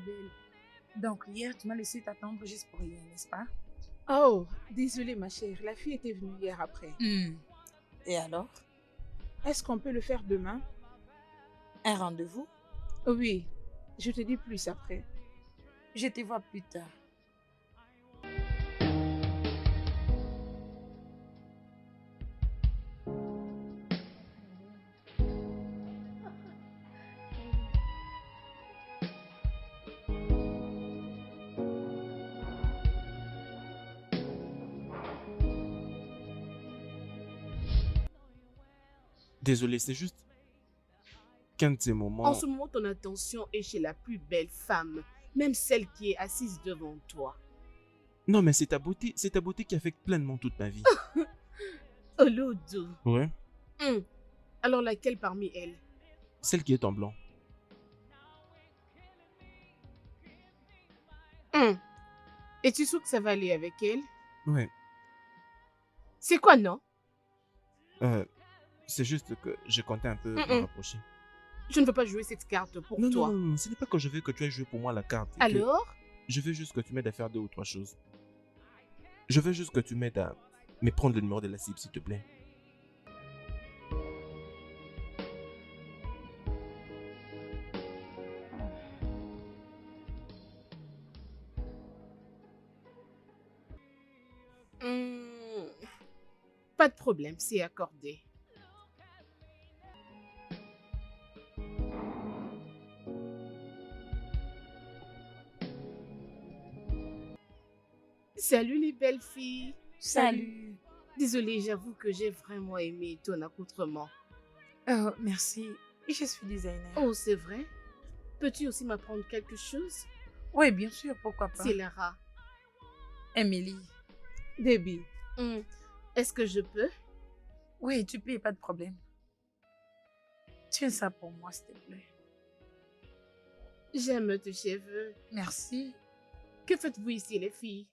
belle. Donc, hier, tu m'as laissé t'attendre juste pour rien, n'est-ce pas? Oh, désolée ma chère, la fille était venue hier après. Et alors? Est-ce qu'on peut le faire demain? Un rendez-vous? Oui, je te dis plus après. Je te vois plus tard. Désolé, c'est juste qu'un de ces En moments... ce moment, ton attention est chez la plus belle femme, même celle qui est assise devant toi. Non, mais c'est ta beauté qui affecte pleinement toute ma vie. Olodo. Ouais, Alors laquelle parmi elles? celle qui est en blanc. Et tu sais que ça va aller avec elle? Ouais, C'est quoi, non? c'est juste que je comptais un peu Mm, me mm. rapprocher. Je ne veux pas jouer cette carte pour Non, non, toi. non, non, ce n'est pas que je veux que tu aies joué pour moi la carte. et que Alors? Je veux juste que tu m'aides à faire 2 ou 3 choses. Je veux juste que tu m'aides à me prendre le numéro de la cible, s'il te plaît. Hmm, Pas de problème, c'est accordé. Salut les belles filles. Salut. Désolée, j'avoue que j'ai vraiment aimé ton accoutrement. Oh, merci. Je suis designer. Oh, c'est vrai? Peux-tu aussi m'apprendre quelque chose? Oui, bien sûr, pourquoi pas. C'est Lara. Emily. Debbie. Est-ce que je peux? Oui, tu peux, pas de problème. Tiens ça pour moi, s'il te plaît. J'aime tes cheveux. Merci. Que faites-vous ici, les filles?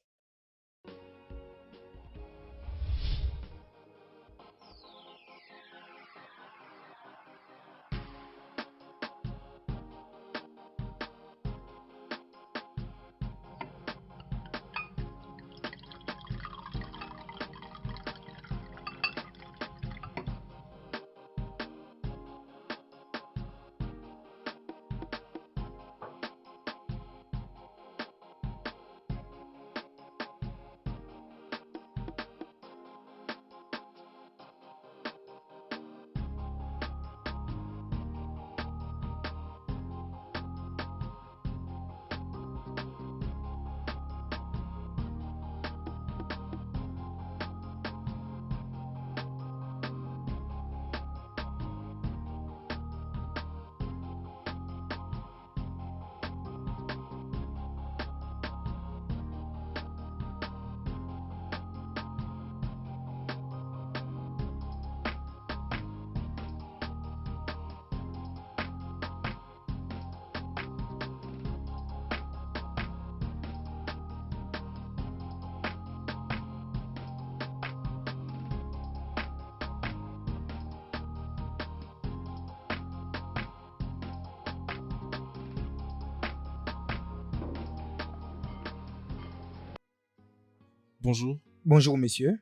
Bonjour. Bonjour, monsieur.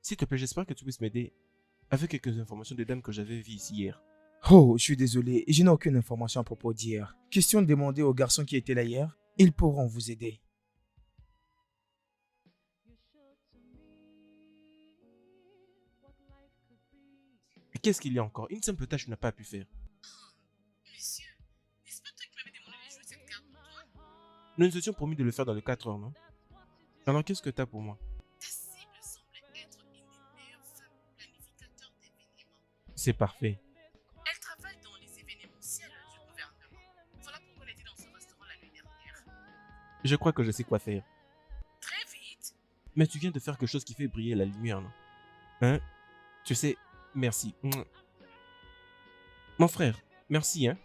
S'il te plaît, j'espère que tu puisses m'aider avec quelques informations des dames que j'avais vues ici hier. Oh, je suis désolé, je n'ai aucune information à propos d'hier. Question de demander aux garçons qui étaient là hier. Ils pourront vous aider. Et qu'est-ce qu'il y a encore? Une simple tâche tu n'as pas pu faire. Monsieur, n'est-ce pas toi qui m'avais demandé de jouer cette carte pour toi? Nous nous étions promis de le faire dans les 4 heures, non? Alors qu'est-ce que tu as pour moi? Ta cible semble être une des meilleures femmes planificateurs d'événements. C'est parfait. Elle travaille dans les événementiels du gouvernement. Voilà pourquoi elle était dans ce restaurant la nuit dernière. Je crois que je sais quoi faire. Très vite. Mais tu viens de faire quelque chose qui fait briller la lumière, non? Hein? Tu sais, merci. Mon frère, merci, hein?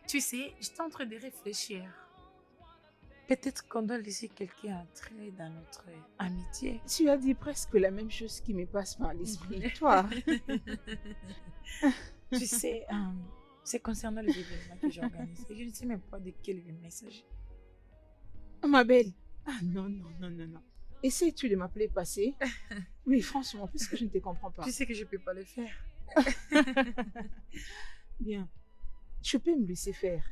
Tu sais, j'étais en train de réfléchir. Peut-être qu'on doit laisser quelqu'un entrer dans notre amitié. Tu as dit presque la même chose qui me passe par l'esprit. Toi, Tu sais, c'est concernant les événements que j'organise. Et je ne sais même pas de quel événement il s'agit. ma belle. Ah non, non, non, non, non. Essayes-tu de m'appeler passé? Oui, franchement, puisque je ne te comprends pas. Tu sais que je ne peux pas le faire. Bien. Je peux me laisser faire,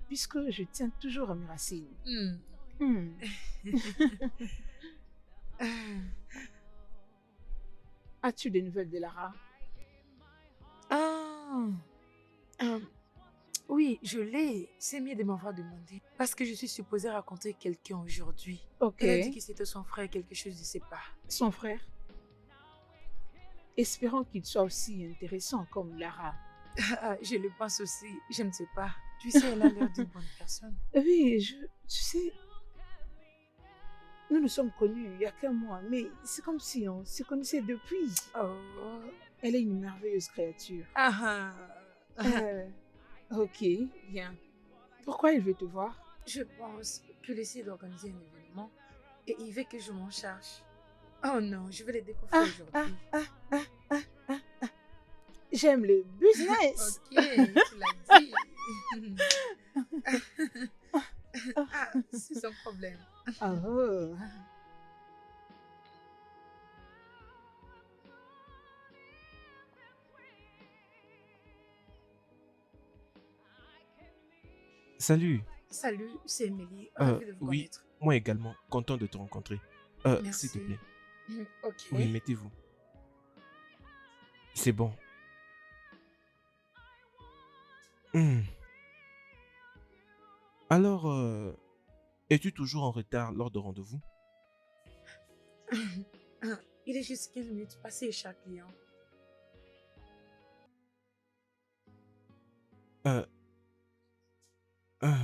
puisque je tiens toujours à mes racines. Hmm. As-tu des nouvelles de Lara? Ah, oui, je l'ai. C'est mieux de m'avoir demandé. Parce que je suis supposée rencontrer quelqu'un aujourd'hui. Ok. Elle a dit que c'était son frère, quelque chose, je ne sais pas. Son frère? Espérons qu'il soit aussi intéressant comme Lara. Ah, je le pense aussi. Je ne sais pas. Tu sais, elle a l'air d'une bonne personne. Oui, tu sais, nous nous sommes connus il y a qu'un mois, mais c'est comme si on se connaissait depuis. Oh. Elle est une merveilleuse créature. Ah, Ok, bien. Pourquoi il veut te voir? je pense qu'il essaie d'organiser un événement et il veut que je m'en charge. Oh non, je vais le découvrir aujourd'hui. J'aime le business. Ok, tu l'as dit. Ah, c'est son problème. Oh. Salut. Salut, c'est Émilie. Ravie de vous Oui, connaître. moi également, content de te rencontrer. Merci. S'il te plaît. Ok. Oui, mettez-vous. C'est bon. Hmm. Alors, es-tu toujours en retard lors de rendez-vous? Il est juste 15 minutes passées chaque client. Euh, euh,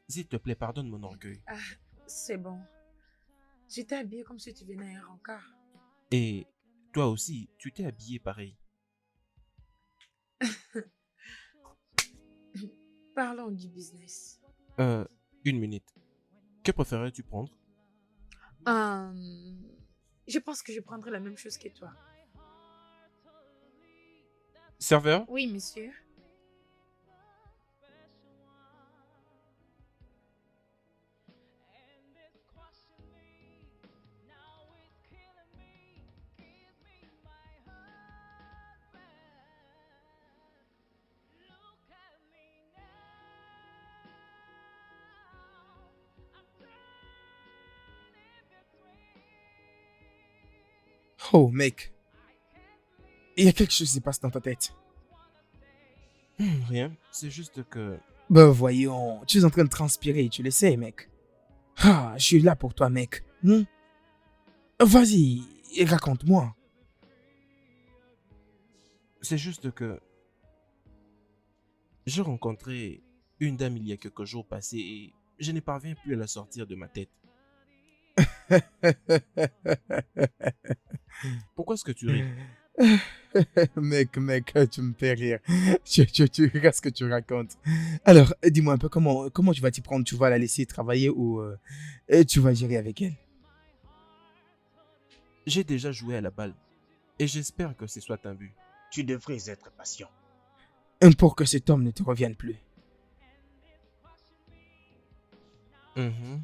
S'il te plaît, pardonne mon orgueil. Ah, c'est bon. J'étais habillée comme si tu venais à un rencard. Et toi aussi, tu t'es habillé pareil. Parlons du business. Une minute. Que préférerais-tu prendre? Je pense que je prendrai la même chose que toi. Serveur? Oui, monsieur. Oh, mec. Il y a quelque chose qui se passe dans ta tête. Rien. C'est juste que... Ben voyons, tu es en train de transpirer, tu le sais, mec. Ah, je suis là pour toi, mec. Vas-y, raconte-moi. C'est juste que... J'ai rencontré une dame il y a quelques jours passés et je ne parviens plus à la sortir de ma tête. Pourquoi est-ce que tu ris? Mec, tu me fais rire. Tu regardes ce que tu racontes. Alors, dis-moi un peu comment tu vas t'y prendre. Tu vas la laisser travailler ou tu vas gérer avec elle? J'ai déjà joué à la balle et j'espère que ce soit un but. Tu devrais être patient. Pour que cet homme ne te revienne plus. Mhm.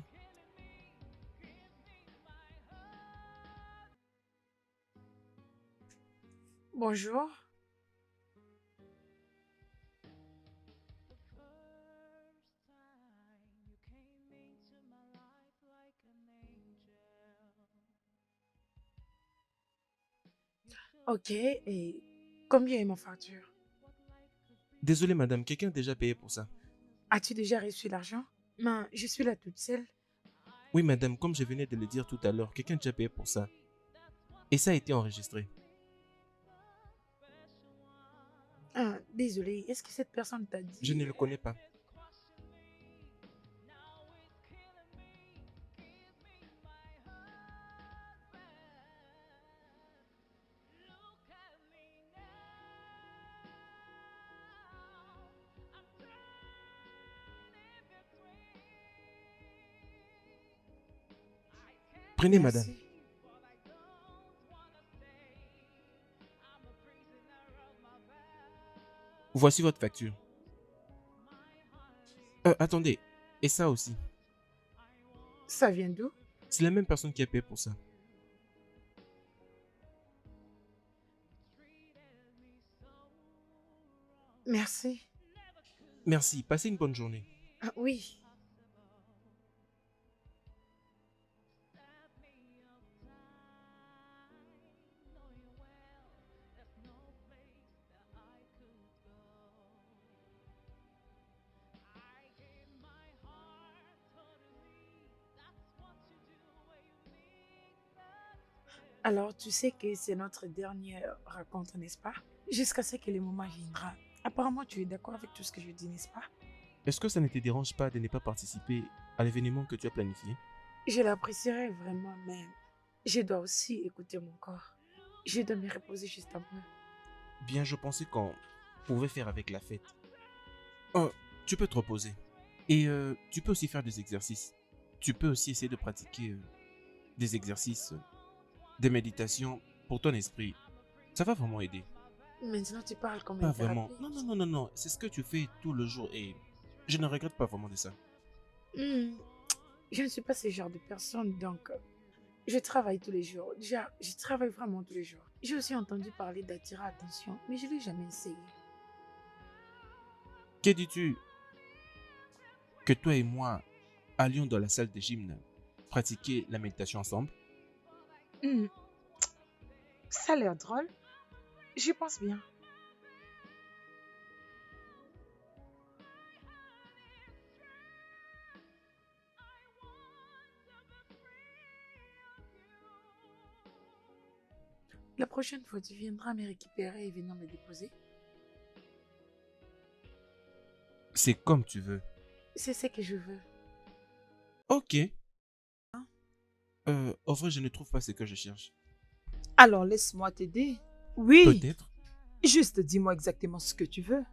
Bonjour. Ok, et combien est ma facture? Désolé, madame, quelqu'un a déjà payé pour ça. As-tu déjà reçu l'argent? Mais je suis là toute seule. Oui, madame, comme je venais de le dire tout à l'heure, quelqu'un a déjà payé pour ça. Et ça a été enregistré. Ah, désolée, est-ce que cette personne t'a Je dit? ne le connais pas. Prenez, madame. Merci. Voici votre facture. Attendez. Et ça aussi. Ça vient d'où? C'est la même personne qui a payé pour ça. Merci. Merci. Passez une bonne journée. Ah, oui. Alors, tu sais que c'est notre dernière rencontre, n'est-ce pas? Jusqu'à ce que le moment viendra. Apparemment, tu es d'accord avec tout ce que je dis, n'est-ce pas? Est-ce que ça ne te dérange pas de ne pas participer à l'événement que tu as planifié? Je l'apprécierais vraiment, mais je dois aussi écouter mon corps. Je dois me reposer juste un peu. Bien, je pensais qu'on pouvait faire avec la fête. Oh, tu peux te reposer. Et tu peux aussi faire des exercices. Tu peux aussi essayer de pratiquer des exercices, des méditations pour ton esprit. Ça va vraiment aider. Maintenant, tu parles comme Pas un vraiment. thérapeute. Non, non, non, non, non. C'est ce que tu fais tout le jour et je ne regrette pas vraiment de ça. Hmm, Je ne suis pas ce genre de personne, donc je travaille tous les jours. Déjà, je travaille vraiment tous les jours. J'ai aussi entendu parler d'attirer attention, mais je ne l'ai jamais essayé. Que dis-tu que toi et moi allions dans la salle de gym pratiquer la méditation ensemble? Hmm, Ça a l'air drôle. J'y pense bien. La prochaine fois, tu viendras me récupérer et venir me déposer. C'est comme tu veux. C'est ce que je veux. Ok. En vrai, je ne trouve pas ce que je cherche. Alors laisse-moi t'aider. Oui, Peut-être. juste dis-moi exactement ce que tu veux.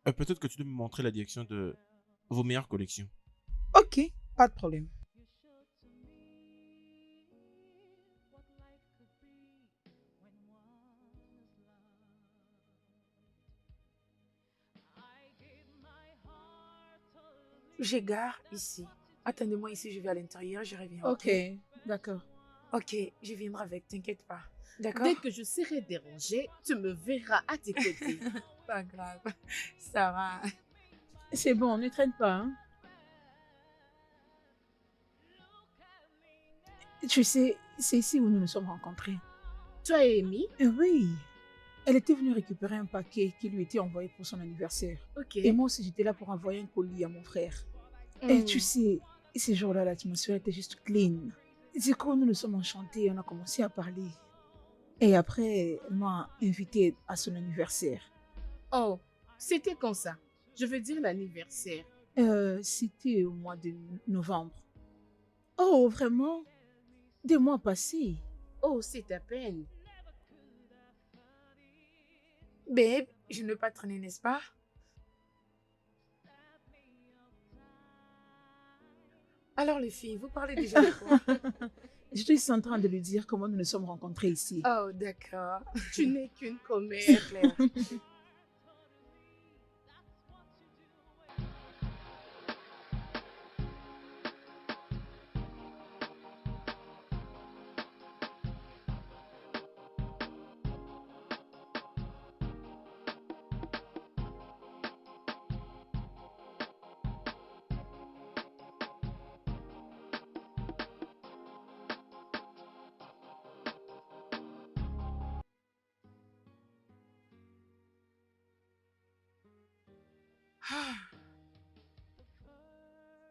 Peut-être que tu dois me montrer la direction de vos meilleures collections. Ok, pas de problème. J'ai gare ici. Attendez-moi ici, je vais à l'intérieur, je reviens. Ok, d'accord. Ok, je viendrai avec, t'inquiète pas. D'accord? Dès que je serai dérangée, tu me verras à tes côtés. Pas grave. Ça va. C'est bon, ne traîne pas. Hein. Tu sais, c'est ici où nous nous sommes rencontrés. Toi et Amy? Oui, elle était venue récupérer un paquet qui lui était envoyé pour son anniversaire. Ok. Et moi aussi, j'étais là pour envoyer un colis à mon frère. Et tu sais, ces jours-là, l'atmosphère était juste clean. Du coup, nous nous sommes enchantés, on a commencé à parler. Et après, elle m'a invité à son anniversaire. Oh, c'était comme ça. Je veux dire l'anniversaire. C'était au mois de novembre. Oh, vraiment? Des mois passés. Oh, c'est à peine. Babe, je ne veux pas traîner, n'est-ce pas? Alors les filles, vous parlez déjà de quoi? Je suis en train de lui dire comment nous nous sommes rencontrés ici. Oh, d'accord. Tu n'es qu'une C'est commère. clair.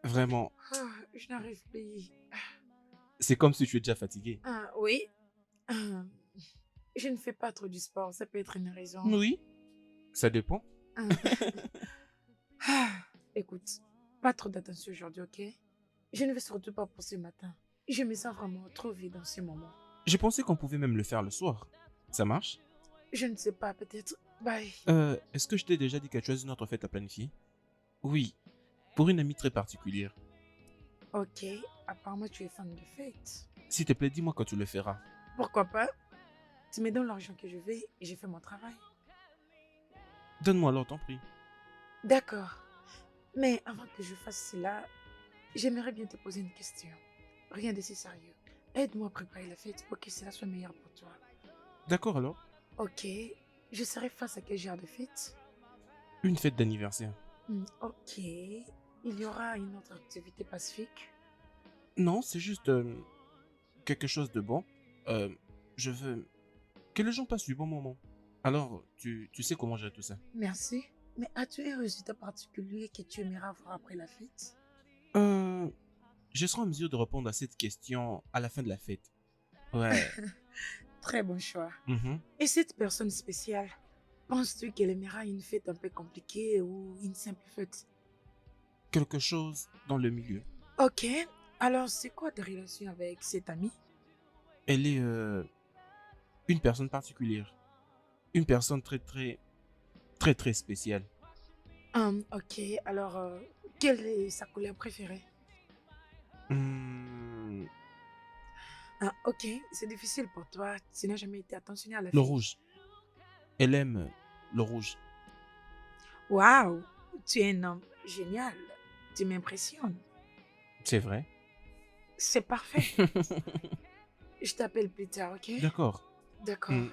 Vraiment, Je n'arrive plus. c'est comme si tu es déjà fatigué. Ah, oui. Ah, je ne fais pas trop du sport, ça peut être une raison. Oui, ça dépend. Ah. Ah, écoute, pas trop d'attention aujourd'hui, ok? Je ne vais surtout pas pour ce matin. Je me sens vraiment trop vide en ce moment. Je pensais qu'on pouvait même le faire le soir. Ça marche? Je ne sais pas, peut-être. Bye. Est-ce que je t'ai déjà dit que tu as une autre fête à planifier? Oui, pour une amie très particulière. Ok, apparemment tu es fan de fête. S'il te plaît, dis-moi quand tu le feras. Pourquoi pas? Tu me donnes l'argent que je veux et j'ai fait mon travail. Donne-moi alors ton prix. D'accord. Mais avant que je fasse cela, j'aimerais bien te poser une question. Rien de si sérieux. Aide-moi à préparer la fête pour que cela soit meilleur pour toi. D'accord alors? Ok, je serai face à quel genre de fête? Une fête d'anniversaire. Ok, il y aura une autre activité pacifique? Non, c'est juste quelque chose de bon. Je veux que les gens passent du bon moment. Alors, tu sais comment gérer tout ça. Merci. Mais as-tu un résultat particulier que tu aimerais avoir après la fête? Je serai en mesure de répondre à cette question à la fin de la fête. Ouais. Très bon choix. Mhm. Et cette personne spéciale, penses-tu qu'elle aimera une fête un peu compliquée ou une simple fête? Quelque chose dans le milieu. Ok, alors c'est quoi ta relation avec cette amie? Elle est une personne particulière. Une personne très spéciale. Ok, alors quelle est sa couleur préférée? Hmm, Ah, ok, c'est difficile pour toi. Tu n'as jamais été attentionné à la le fille. rouge. Elle aime le rouge. Waouh, tu es un homme génial. Tu m'impressionnes. C'est vrai. C'est parfait. Je t'appelle plus tard, ok? D'accord. D'accord. Hmm.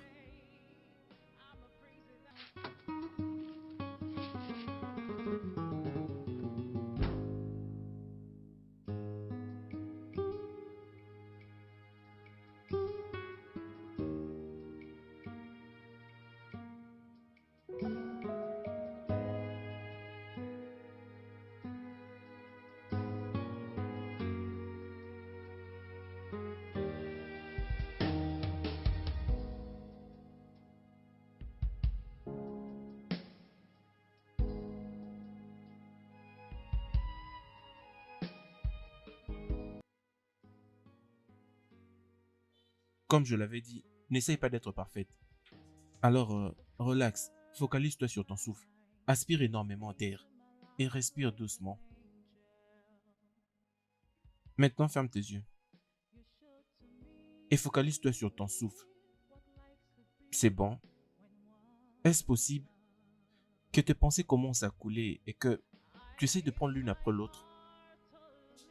Comme je l'avais dit, n'essaye pas d'être parfaite. Alors, relax, focalise-toi sur ton souffle. Aspire énormément d'air et respire doucement. Maintenant, ferme tes yeux et focalise-toi sur ton souffle. C'est bon. Est-ce possible que tes pensées commencent à couler et que tu essaies de prendre l'une après l'autre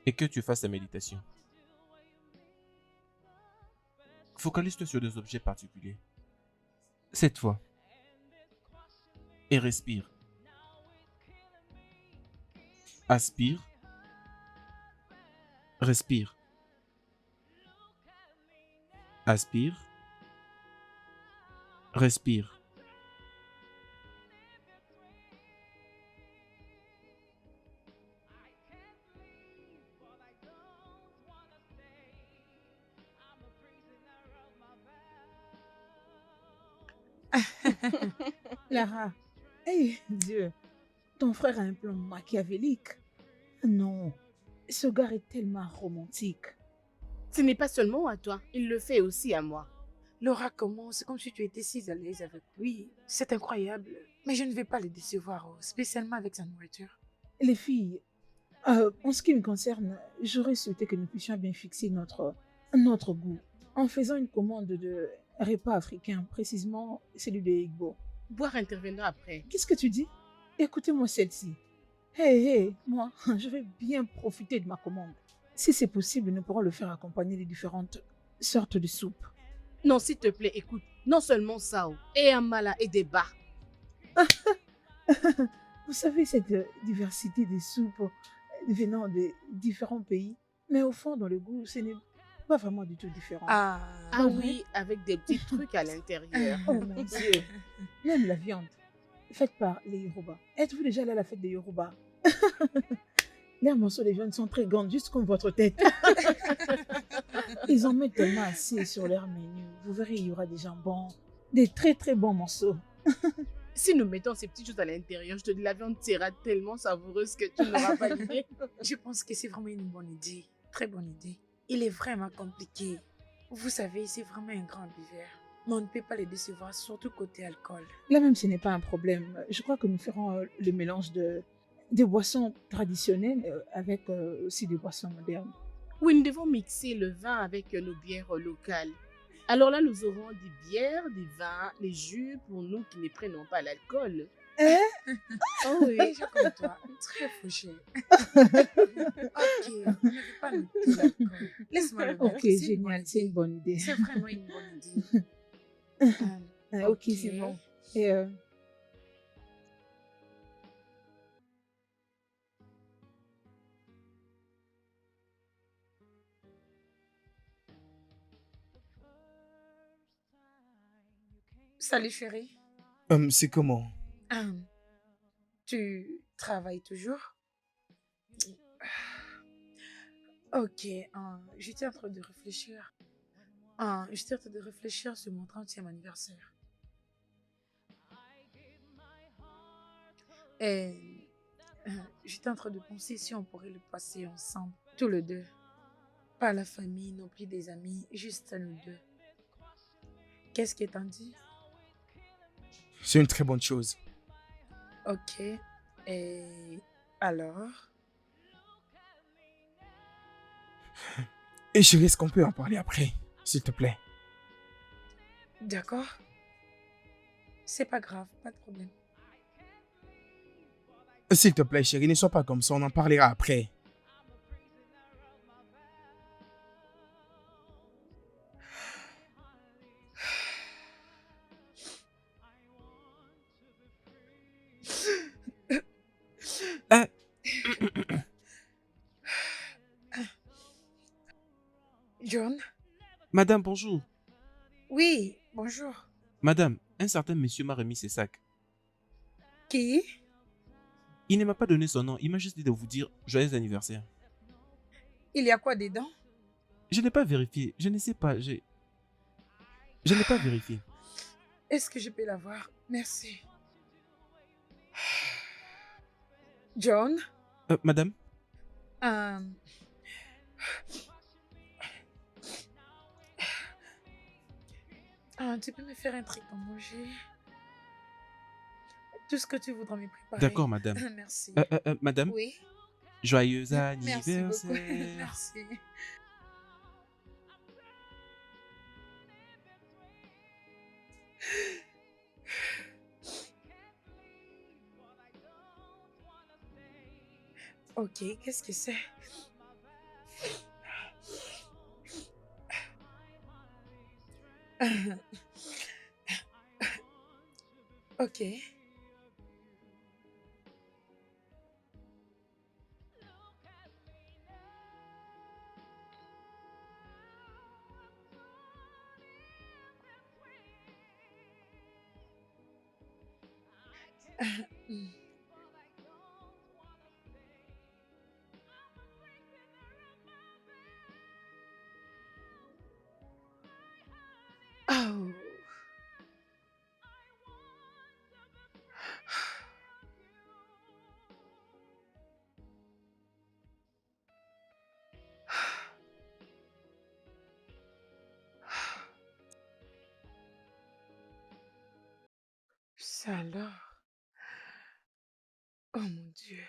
et que tu fasses ta méditation? Focalise-toi sur des objets particuliers. Cette fois. Et respire. Aspire. Respire. Aspire. Respire. Lara, hey, Dieu, ton frère a un plan machiavélique. Non, ce gars est tellement romantique. Ce n'est pas seulement à toi, il le fait aussi à moi. Laura commence, c'est comme si tu étais si à l'aise avec lui. C'est incroyable. Mais je ne vais pas le décevoir, spécialement avec sa nourriture. Les filles, en ce qui me concerne, j'aurais souhaité que nous puissions bien fixer notre goût en faisant une commande de repas africain, précisément celui de Igbo. Boire interviendra après. Qu'est-ce que tu dis? Écoutez-moi celle-ci. Hey, moi, je vais bien profiter de ma commande. Si c'est possible, nous pourrons le faire accompagner de différentes sortes de soupes. Non, s'il te plaît, écoute. Non seulement ça, et amala et des bas. Vous savez, cette diversité des soupes venant de différents pays, mais au fond, dans le goût, ce n'est pas vraiment du tout différent. Ah Ah ouais? oui, avec des petits trucs à l'intérieur. Oh mon Dieu! Même la viande, faite par les Yoruba. Êtes-vous déjà allé à la fête des Yoruba? Les morceaux de viande sont très grands, juste comme votre tête. Ils en mettent tellement assez sur leur menu. Vous verrez, il y aura des jambons, des très très bons morceaux. Si nous mettons ces petites choses à l'intérieur, je te dis, la viande sera tellement savoureuse que tu n'auras pas l'idée. Je pense que c'est vraiment une bonne idée. Très bonne idée. Il est vraiment compliqué. Vous savez, c'est vraiment un grand buveur. Mais on ne peut pas les décevoir, surtout côté alcool. Là même, ce n'est pas un problème. Je crois que nous ferons le mélange des boissons traditionnelles avec aussi des boissons modernes. Oui, nous devons mixer le vin avec nos bières locales. Alors là, nous aurons des bières, des vins, les jus pour nous qui ne prenons pas l'alcool. Oh oui, je comme toi. Très fauché. Ok, on ne veut pas noter l'alcool. Laisse-moi le Ok, mettre. génial, c'est une bonne idée. C'est vraiment une bonne idée. Ok, c'est bon. Et Salut chérie. C'est comment? Hum, Tu travailles toujours? Ok, j'étais en train de réfléchir. J'étais en train de réfléchir sur mon 30e anniversaire. Et j'étais en train de penser si on pourrait le passer ensemble, tous les deux. Pas la famille, non plus des amis, juste nous deux. Qu'est-ce que t'en dis? C'est une très bonne chose. Ok. Et alors? Et chérie, est-ce qu'on peut en parler après, s'il te plaît? D'accord. C'est pas grave, pas de problème. S'il te plaît, chérie, ne sois pas comme ça, on en parlera après. Ah, John? madame, bonjour. Oui, bonjour. Madame, un certain monsieur m'a remis ses sacs. Qui? Il ne m'a pas donné son nom, il m'a juste dit de vous dire joyeux anniversaire. Il y a quoi dedans? Je n'ai pas vérifié, je ne sais pas, je n'ai pas vérifié. Est-ce que je peux l'avoir? Merci. John? Madame, Euh, Tu peux me faire un truc à manger? Tout ce que tu voudras me préparer. d'accord, madame. Merci. Madame, Oui? joyeux Merci beaucoup. anniversaire. Merci. Ok, qu'est-ce que c'est? Ok. Oh. Ça alors? Oh mon Dieu.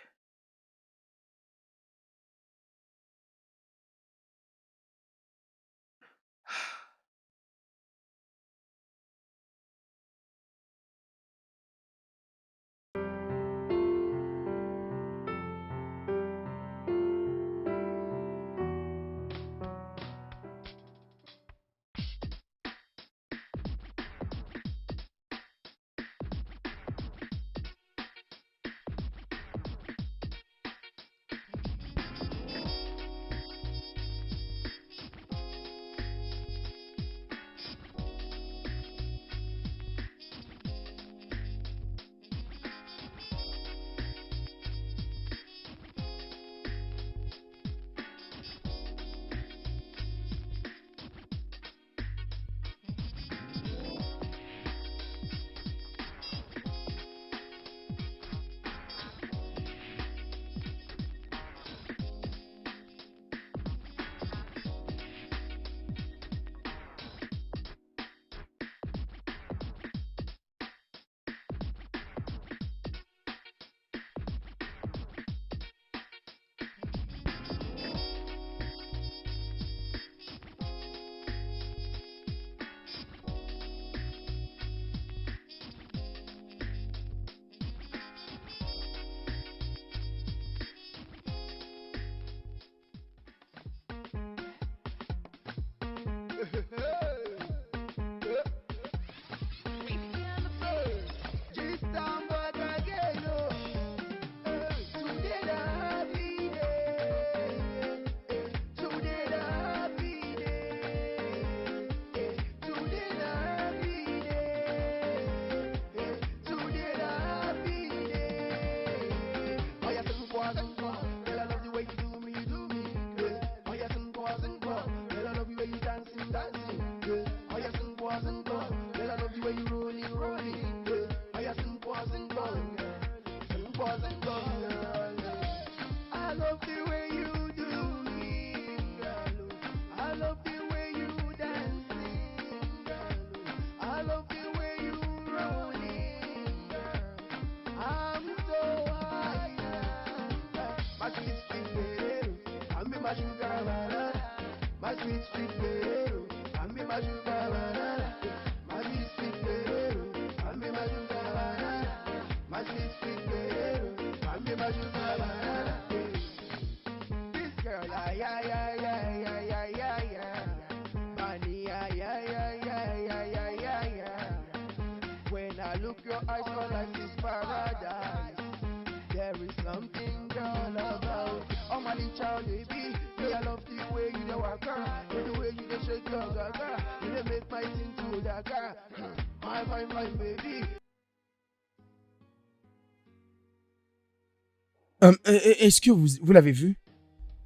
Est-ce que vous l'avez vu?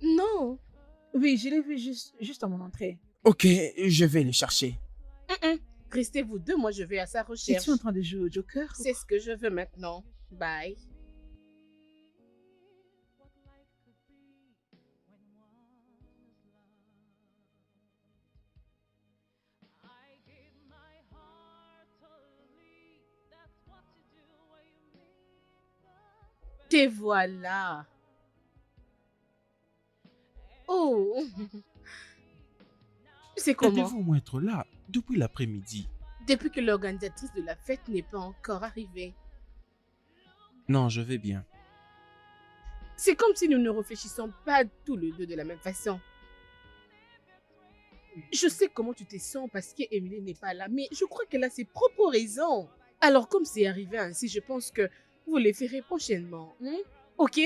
Non. Oui, je l'ai vu juste à mon entrée. Ok, je vais le chercher. Restez vous deux, moi je vais à sa recherche. Es-tu en train de jouer au Joker? C'est ce que je veux maintenant. Bye. Te voilà. Oh. C'est comment? Devez-vous au moins être là depuis l'après-midi? Depuis que l'organisatrice de la fête n'est pas encore arrivée. Non, je vais bien. C'est comme si nous ne réfléchissons pas tous les deux de la même façon. Je sais comment tu te sens parce qu'Emily n'est pas là, mais je crois qu'elle a ses propres raisons. Alors comme c'est arrivé ainsi, je pense que vous les ferez prochainement. Ok?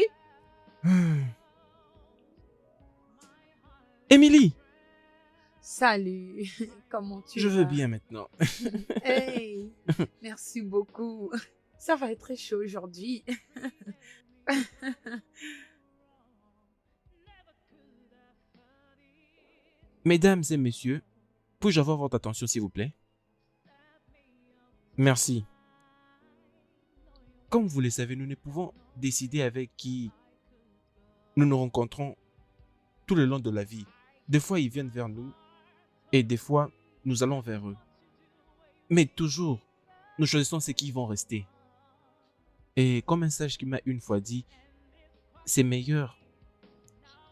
Émilie, Salut, comment tu je vas? veux bien maintenant. Hey, merci beaucoup. Ça va être très chaud aujourd'hui. Mesdames et messieurs, puis-je avoir votre attention s'il vous plaît? Merci. Comme vous le savez, nous ne pouvons décider avec qui nous nous rencontrons tout le long de la vie. Des fois, ils viennent vers nous et des fois, nous allons vers eux. Mais toujours, nous choisissons ceux qui vont rester. Et comme un sage qui m'a une fois dit, c'est meilleur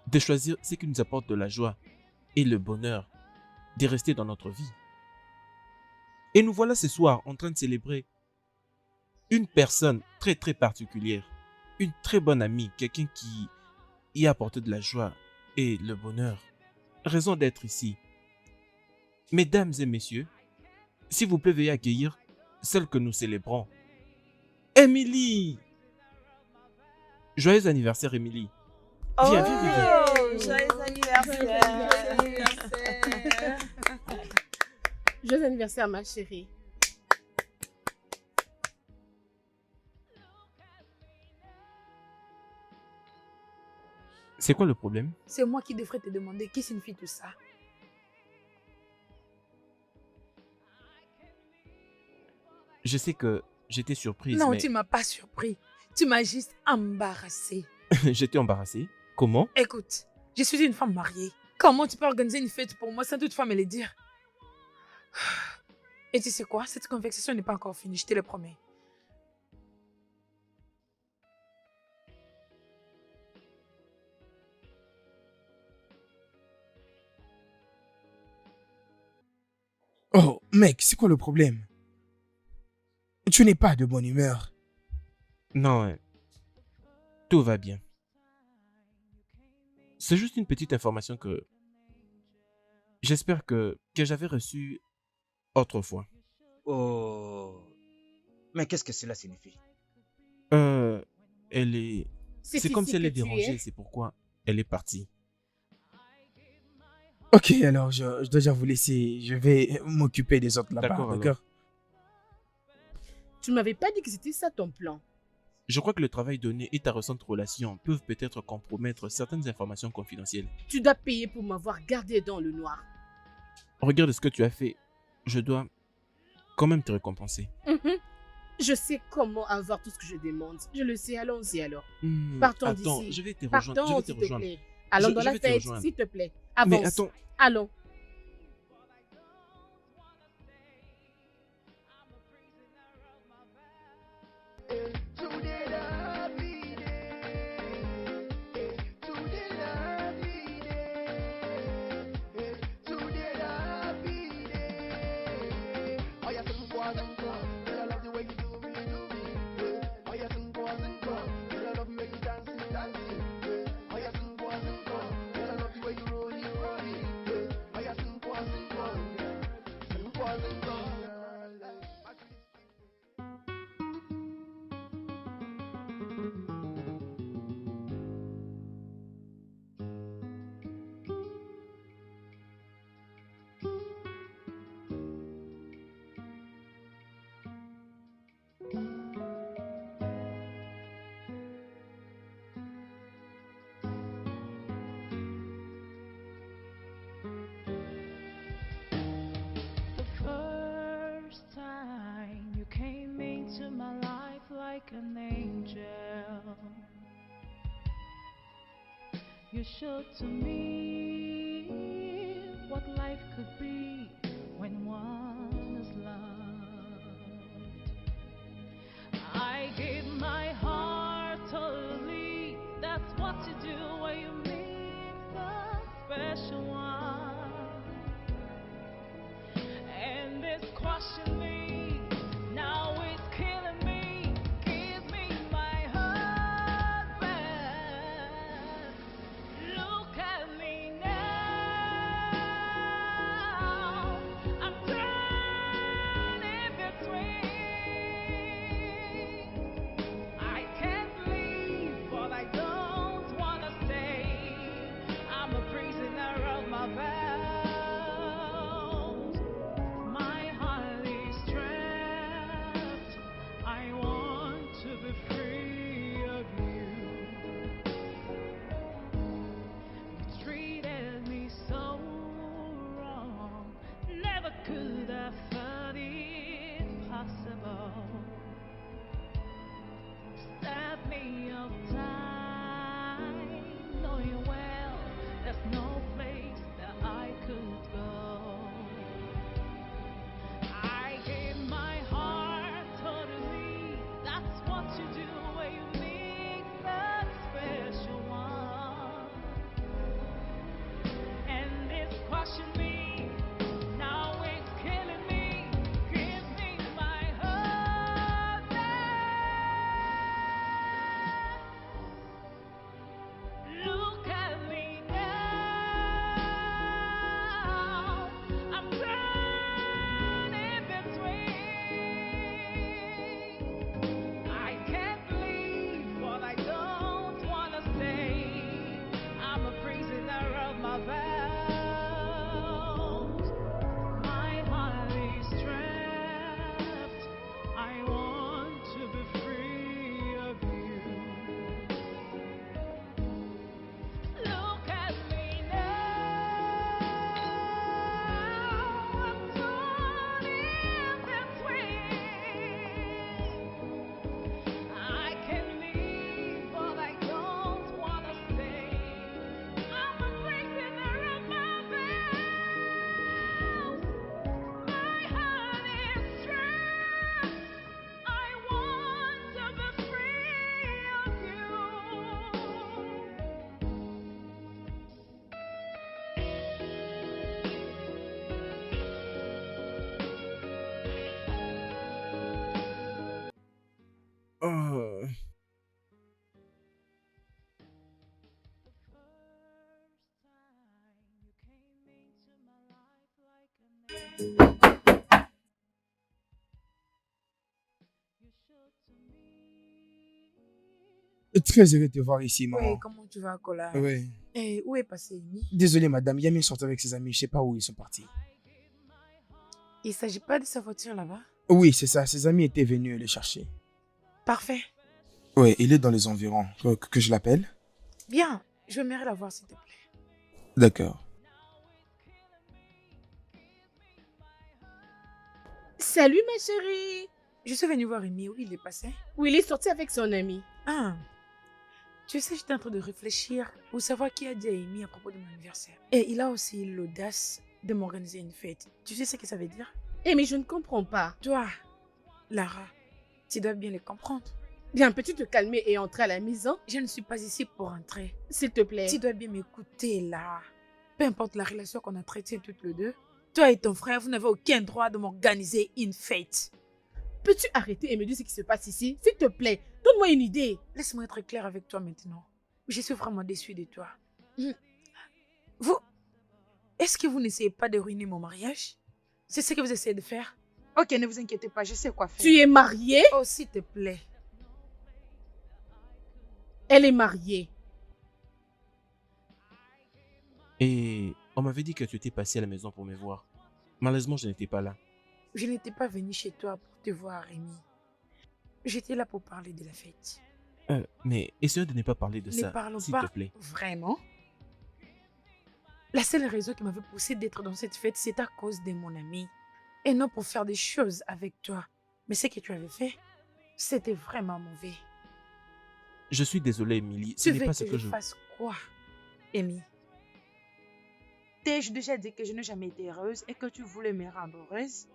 de choisir ce qui nous apporte de la joie et le bonheur de rester dans notre vie. Et nous voilà ce soir en train de célébrer une personne très très particulière, une très bonne amie, quelqu'un qui y a apporté de la joie et le bonheur. Raison d'être ici. Mesdames et messieurs, s'il vous plaît, veuillez accueillir celle que nous célébrons. Émilie! Joyeux anniversaire, Émilie. Viens, viens, viens. Joyeux anniversaire. Joyeux anniversaire, ma chérie. C'est quoi le problème? C'est moi qui devrais te demander qui signifie tout ça. Je sais que j'étais surprise, Non, mais tu m'as pas surpris. Tu m'as juste embarrassée. j'étais embarrassée. Comment? Écoute, je suis une femme mariée. Comment tu peux organiser une fête pour moi sans toutefois me le dire? Et tu sais quoi? Cette conversation n'est pas encore finie, je te le promets. Oh, mec, c'est quoi le problème? Tu n'es pas de bonne humeur. Non, tout va bien. C'est juste une petite information que j'espère que j'avais reçue autrefois. Oh. Mais qu'est-ce que cela signifie? Elle est... C'est comme si elle est dérangée, c'est pourquoi elle est partie. Ok, alors je dois déjà vous laisser. Je vais m'occuper des autres là-bas, D'accord, alors. d'accord? Tu m'avais pas dit que c'était ça ton plan. Je crois que le travail donné et ta récente relation peuvent peut-être compromettre certaines informations confidentielles. Tu dois payer pour m'avoir gardé dans le noir. Regarde ce que tu as fait. Je dois quand même te récompenser. Je sais comment avoir tout ce que je demande. Je le sais, allons-y alors. Partons Attends, d'ici. je vais te rejoindre. Partons, Je vais te s'il te rejoindre. plaît. Allons Je dans la vais te fête, rejoindre. s'il te plaît. Mais Avance. attends, Allons. The first time you came into my life like an angel, you showed to me what life could be when one is loved. I gave my heart totally. That's what you do when you meet the special one. And it's crushing me, now it's killing me. Give me my husband. Look at me now. I'm turning between. I can't leave, but I don't wanna stay. I'm a prisoner of my vows. My heart is trapped. I want to be free of you. You treated me so wrong. Never could I thought it possible. Stab me of time, knowing well there's no place that I could go. I gave my heart totally. That's what you do when you meet that special one. And it's crushing me, now it's killing me. Give me my husband. Look at me now. I'm turning between. I can't leave, but I don't wanna stay. I'm a prisoner of my vows. My heart is trapped. I want to be free of you. Look at me now. I'm torn in between. I can leave, but I don't wanna stay. I'm a prisoner of my vows. My heart is trapped. I want to be free of you. Oh. Très heureux de te voir ici, Oui, maman. comment tu vas, Kola? Oui. Et où est passé Amy? Désolé, madame. Yami sort avec ses amis. Je sais pas où ils sont partis. Il ne s'agit pas de sa voiture là-bas? Oui, c'est ça. Ses amis étaient venus le chercher. Parfait. Ouais, il est dans les environs. Que je l'appelle? Bien, j'aimerais la voir s'il te plaît. D'accord. Salut ma chérie. Je suis venue voir Rémi, où il est passé. Oui, il est sorti avec son ami. Ah, tu sais, j'étais en train de réfléchir pour savoir qui a dit à Amy à propos de mon anniversaire. Et il a aussi l'audace de m'organiser une fête. Tu sais ce que ça veut dire? Eh mais je ne comprends pas. Toi, Lara, tu dois bien le comprendre. Bien, peux-tu te calmer et entrer à la maison, Je ne suis pas ici pour entrer. s'il te plaît? Tu dois bien m'écouter, Lara. Peu importe la relation qu'on a traitée toutes les deux, toi et ton frère, vous n'avez aucun droit de m'organiser une fête. Peux-tu arrêter et me dire ce qui se passe ici, s'il te plaît? Donne-moi une idée. Laisse-moi être clair avec toi maintenant. Je suis vraiment déçue de toi. Mm. Vous, est-ce que vous n'essayez pas de ruiner mon mariage? C'est ce que vous essayez de faire? Ok, ne vous inquiétez pas, je sais quoi faire. Tu es mariée? Oh, s'il te plaît. Elle est mariée. Et on m'avait dit que tu étais passé à la maison pour me voir. Malheureusement, je n'étais pas là. Je n'étais pas venue chez toi pour te voir, Rémi. J'étais là pour parler de la fête. Mais essayons de ne pas parler de Ne ça, parlons s'il pas te plaît. vraiment. La seule raison qui m'avait poussé d'être dans cette fête, c'est à cause de mon ami. Et non pour faire des choses avec toi. Mais ce que tu avais fait, c'était vraiment mauvais. Je suis désolé, Emily. Ce Tu n'est veux pas que ce que je je... fasse quoi, Amy? T'ai-je déjà dit que je n'ai jamais été heureuse et que tu voulais me rendre heureuse?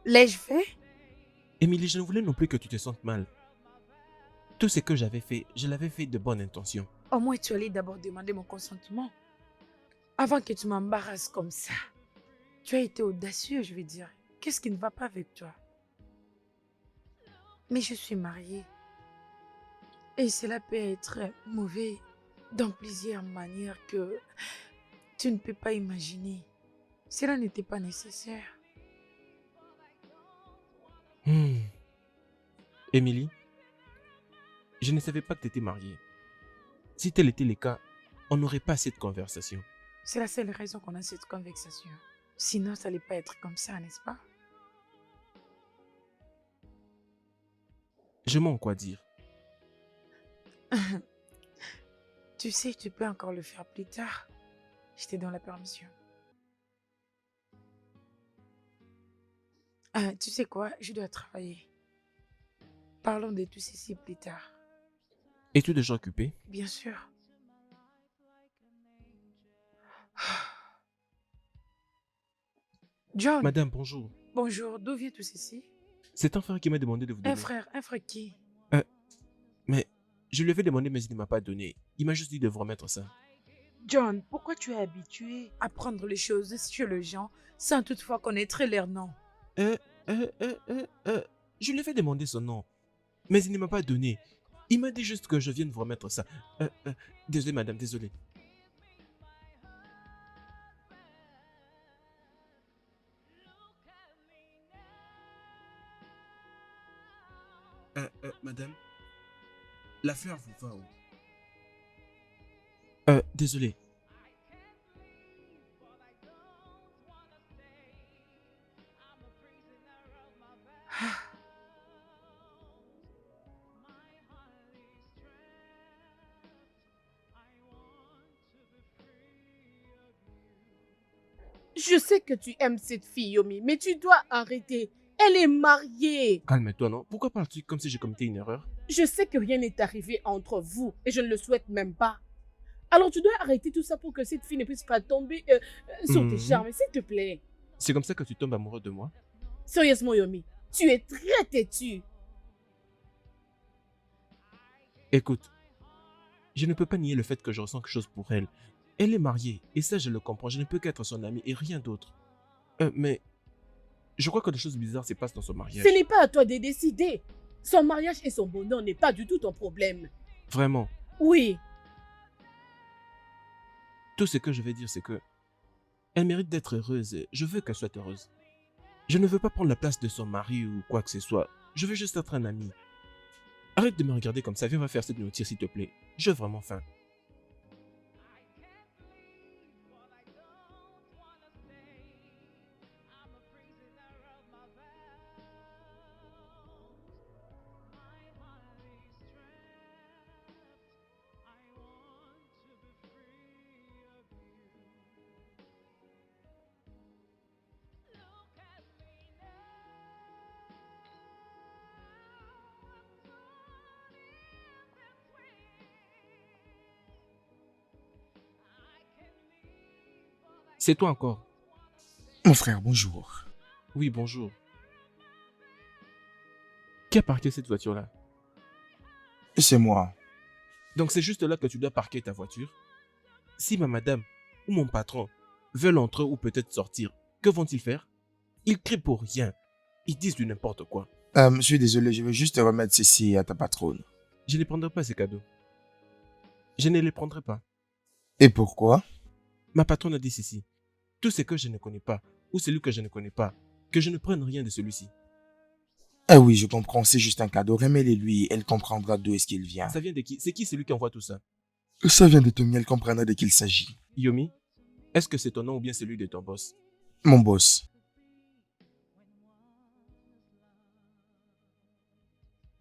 L'ai-je fait? Emily, je ne voulais non plus que tu te sentes mal. Tout ce que j'avais fait, je l'avais fait de bonne intention. Au moins, tu allais d'abord demander mon consentement. Avant que tu m'embarrasses comme ça. Tu as été audacieux, je veux dire. Qu'est-ce qui ne va pas avec toi? Mais je suis mariée. Et cela peut être mauvais dans plusieurs manières que tu ne peux pas imaginer. Cela n'était pas nécessaire. Emily, je ne savais pas que tu étais mariée. Si tel était le cas, on n'aurait pas cette conversation. C'est la seule raison qu'on a cette conversation. Sinon, ça n'allait pas être comme ça, n'est-ce pas? Je m'en quoi dire. Tu sais, tu peux encore le faire plus tard. Je te donne la permission. Tu sais quoi? Je dois travailler. Parlons de tout ceci plus tard. Es-tu déjà occupé? Bien sûr. John, Madame, bonjour. bonjour. D'où vient tout ceci? C'est un frère qui m'a demandé de vous donner. Un frère qui? Mais je lui avais demandé, mais il ne m'a pas donné. Il m'a juste dit de vous remettre ça. John, pourquoi tu es habitué à prendre les choses chez les gens sans toutefois connaître leur nom? Je lui avais demandé son nom, mais il ne m'a pas donné. Il m'a dit juste que je vienne vous remettre ça. Désolé, madame, désolé. Madame, la fleur vous va où? Désolé. Je sais que tu aimes cette fille, Yomi, mais tu dois arrêter. Elle est mariée. Calme-toi, non? Pourquoi parles-tu comme si j'ai commis une erreur? Je sais que rien n'est arrivé entre vous et je ne le souhaite même pas. Alors tu dois arrêter tout ça pour que cette fille ne puisse pas tomber sur tes Mhm. charmes, s'il te plaît. C'est comme ça que tu tombes amoureux de moi? Sérieusement, Yomi, tu es très têtu. Écoute, je ne peux pas nier le fait que je ressens quelque chose pour elle. Elle est mariée, et ça je le comprends, je ne peux qu'être son amie et rien d'autre. Mais je crois que des choses bizarres se passent dans son mariage. Ce n'est pas à toi de décider. Son mariage et son bonheur n'est pas du tout ton problème. Vraiment, Oui, tout ce que je vais dire c'est que elle mérite d'être heureuse et je veux qu'elle soit heureuse. Je ne veux pas prendre la place de son mari ou quoi que ce soit. Je veux juste être un ami. Arrête de me regarder comme ça, viens, on va faire cette nourriture s'il te plaît. J'ai vraiment faim. C'est toi encore. Mon frère, bonjour. Oui, bonjour. Qui a parqué cette voiture-là? C'est moi. Donc c'est juste là que tu dois parquer ta voiture. Si ma madame ou mon patron veulent entrer ou peut-être sortir, que vont-ils faire? Ils crient pour rien. Ils disent du n'importe quoi. Je suis désolé, je vais juste remettre ceci à ta patronne. Je ne prendrai pas ces cadeaux. Je ne les prendrai pas. Et pourquoi? Ma patronne a dit ceci. Tout ce que je ne connais pas, ou celui que je ne connais pas, que je ne prenne rien de celui-ci. Ah oui, je comprends, c'est juste un cadeau. Remets-le lui, elle comprendra d'où est-ce qu'il vient. Ça vient de qui? C'est qui celui qui envoie tout ça? Ça vient de Tommy, elle comprendra de qui il s'agit. Yomi, est-ce que c'est ton nom ou bien celui de ton boss? Mon boss.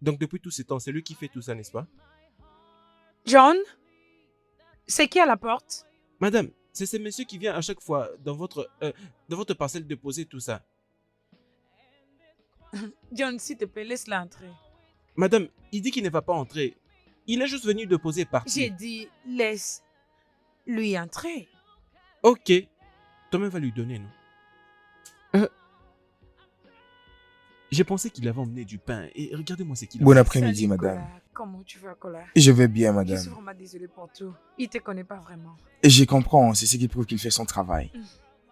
Donc depuis tout ce temps, c'est lui qui fait tout ça, n'est-ce pas? John, c'est qui à la porte? Madame, c'est ce monsieur qui vient à chaque fois dans votre parcelle déposer tout ça. John, s'il te plaît, laisse-la entrer. Madame, il dit qu'il ne va pas entrer. Il est juste venu déposer et J'ai partir. dit, laisse-lui entrer. Ok. Toi-même va lui donner, non? J'ai pensé qu'il avait emmené du pain et regardez-moi ce qu'il a. Bon après-midi, Salut, madame. Kola. Comment tu vas, Kola? Je vais bien, Je suis madame. vraiment désolée pour tout. Il te connaît pas vraiment. Et je comprends, c'est ce qui prouve qu'il fait son travail. Mm.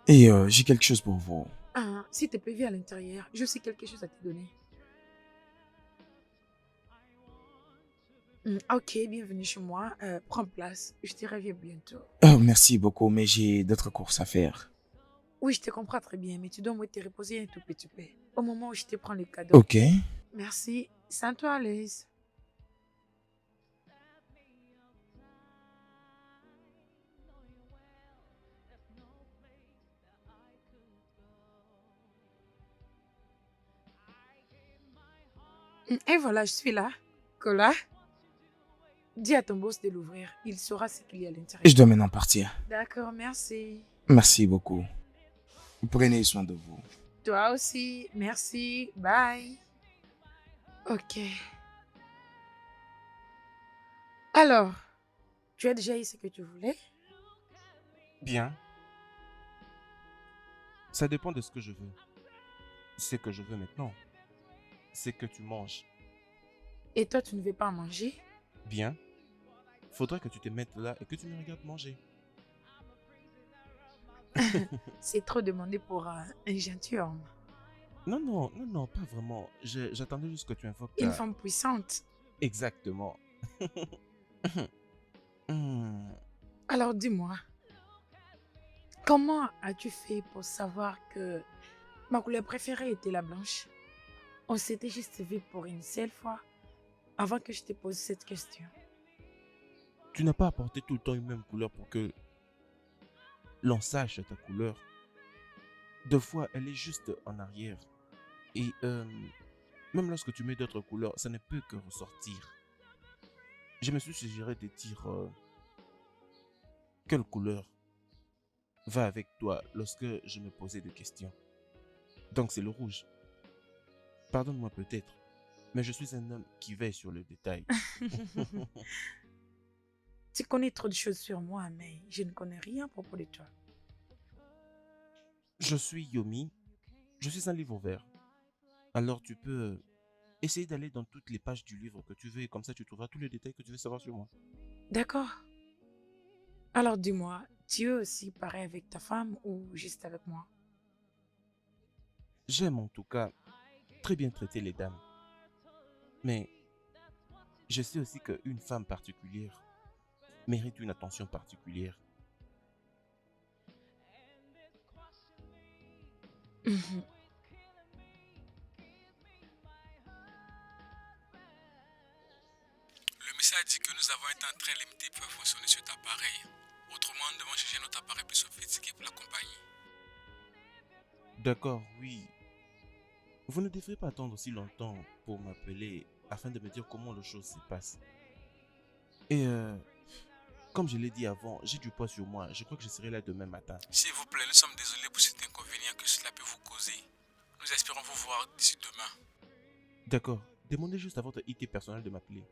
Et j'ai quelque chose pour vous. Ah, s'il te plaît, viens à l'intérieur. Je sais quelque chose à te donner. Ok, bienvenue chez moi. Prends place. Je te reviens bientôt. Oh, merci beaucoup, mais j'ai d'autres courses à faire. Oui, je te comprends très bien, mais tu dois moi te reposer un tout petit peu. Au moment où je te prends le cadeau. Ok. Merci. Sens-toi à l'aise. Et voilà, je suis là. Kola, dis à ton boss de l'ouvrir. Il saura ce qu'il y a à l'intérieur. Je dois maintenant partir. D'accord, merci. Merci beaucoup. Prenez soin de vous. Toi aussi. Merci. Bye. Ok. Alors, tu as déjà eu ce que tu voulais? Bien. Ça dépend de ce que je veux. Ce que je veux maintenant, c'est que tu manges. Et toi, tu ne veux pas manger? Bien. Faudrait que tu te mettes là et que tu me regardes manger. C'est trop demandé pour un gentilhomme. Non, pas vraiment. J'attendais juste que tu invoques Une ta... femme puissante. Exactement. Hmm. Alors dis-moi, comment as-tu fait pour savoir que ma couleur préférée était la blanche? On s'était juste vu pour une seule fois avant que je te pose cette question. Tu n'as pas apporté tout le temps une même couleur pour que l'on sache ta couleur. Deux fois, elle est juste en arrière. Et même lorsque tu mets d'autres couleurs, ça ne peut que ressortir. Je me suis suggéré de dire quelle couleur va avec toi lorsque je me posais des questions. Donc c'est le rouge. Pardonne-moi peut-être, mais je suis un homme qui veille sur le détail. Tu connais trop de choses sur moi, mais je ne connais rien à propos de toi. Je suis Yomi, je suis un livre ouvert. Alors tu peux essayer d'aller dans toutes les pages du livre que tu veux et comme ça tu trouveras tous les détails que tu veux savoir sur moi. D'accord. Alors dis-moi, tu es aussi pareil avec ta femme ou juste avec moi? J'aime en tout cas très bien traiter les dames. Mais je sais aussi qu'une femme particulière mérite une attention particulière. Mhm. Le message dit que nous avons un temps très limité pour fonctionner sur cet appareil. Autrement, nous devons changer notre appareil plus sophistiqué pour la compagnie. D'accord, oui. Vous ne devrez pas attendre si longtemps pour m'appeler afin de me dire comment les choses se passent. Et comme je l'ai dit avant, j'ai du poids sur moi. Je crois que je serai là demain matin. S'il vous plaît, nous sommes désolés pour cet inconvénient que cela peut vous causer. Nous espérons vous voir d'ici demain. D'accord. Demandez juste à votre IT personnel de m'appeler.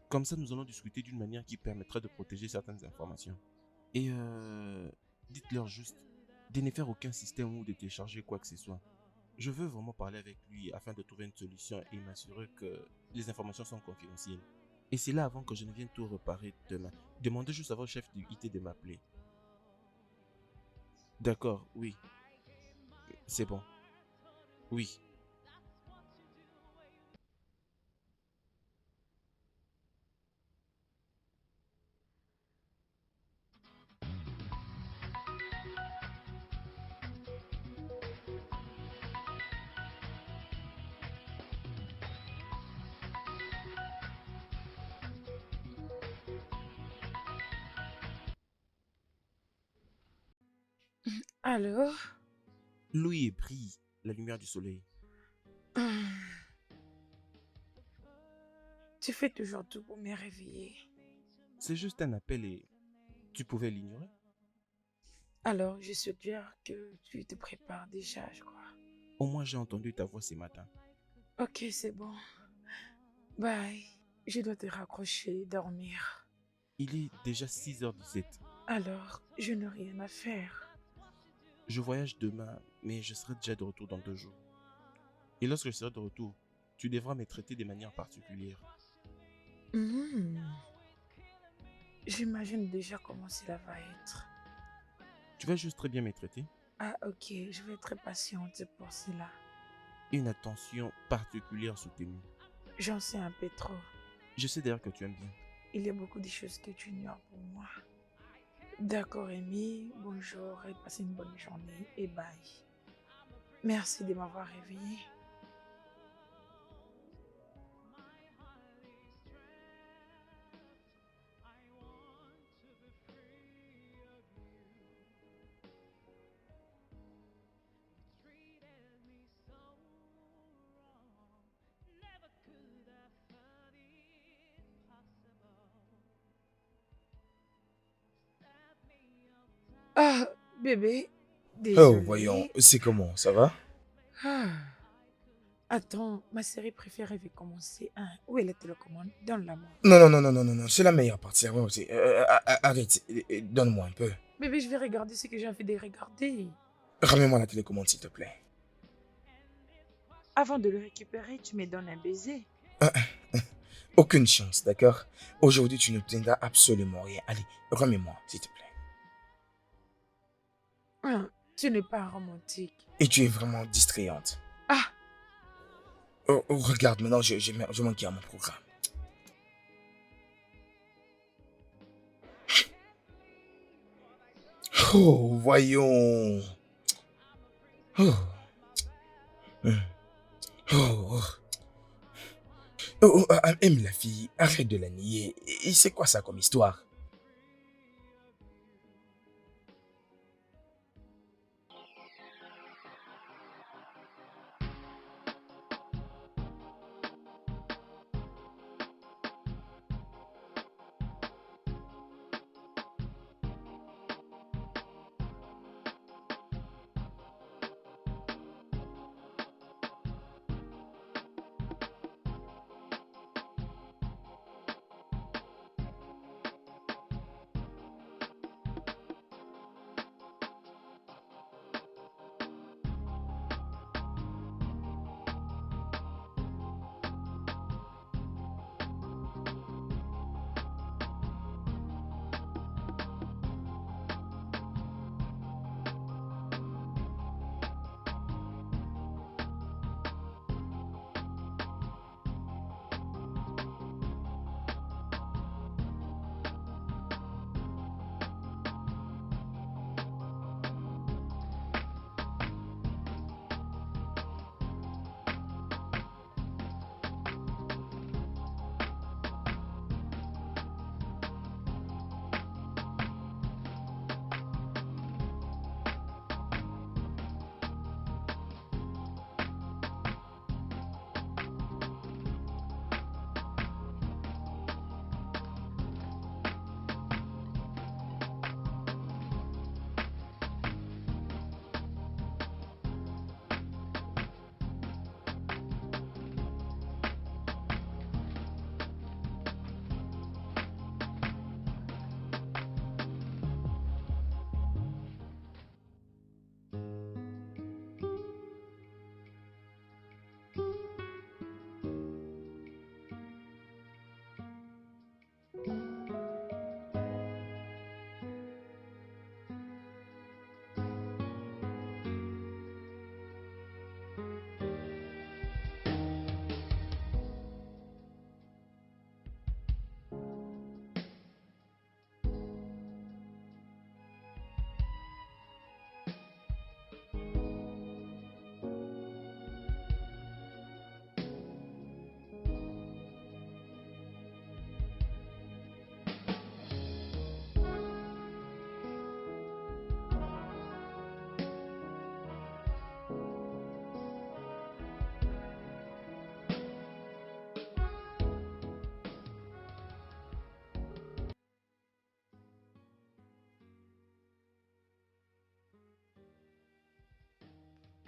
Comme ça, nous allons discuter d'une manière qui permettra de protéger certaines informations. Et dites-leur juste de ne faire aucun système ou de télécharger quoi que ce soit. Je veux vraiment parler avec lui afin de trouver une solution et m'assurer que les informations sont confidentielles. Et c'est là avant que je ne vienne tout réparer demain. Demandez juste à votre chef du IT de m'appeler. D'accord, oui. C'est bon. Oui. Alors? Louis brille la lumière du soleil. Tu fais toujours tout pour me réveiller. C'est juste un appel et tu pouvais l'ignorer. Alors, je suggère que tu te prépares déjà, je crois. Au moins j'ai entendu ta voix ce matin. Ok, c'est bon. Bye. Je dois te raccrocher et dormir. Il est déjà 6h17. Alors, je n'ai rien à faire. Je voyage demain, mais je serai déjà de retour dans 2 jours. Et lorsque je serai de retour, tu devras me traiter de manière particulière. J'imagine déjà comment cela va être. Tu vas juste très bien me traiter. Ah, ok, je vais être patiente pour cela. Une attention particulière soutenue. J'en sais un peu trop. Je sais d'ailleurs que tu aimes bien. Il y a beaucoup de choses que tu ignores pour moi. D'accord, Amy. Bonjour et passez une bonne journée et bye. Merci de m'avoir réveillée. Ah, bébé, Oh, désolé. voyons, c'est comment, ça va? Ah. Attends, ma série préférée va commencer. Hein. Où est la télécommande? Donne-la-moi. Non, non, non, non, non, non, non, c'est la meilleure partie. Ah, ouais, arrête, donne-moi un peu. Bébé, je vais regarder ce que j'ai envie de regarder. Ramène-moi la télécommande, s'il te plaît. Avant de le récupérer, tu me donnes un baiser. Aucune chance, d'accord? Aujourd'hui, tu n'obtiendras absolument rien. Allez, remets-moi, s'il te plaît. Tu n'es pas romantique. Et tu es vraiment distrayante. Ah! Oh, regarde, maintenant, je manque à mon programme. Oh, voyons. Oh. Oh. Aime la fille, arrête de la nier. Et c'est quoi ça comme histoire?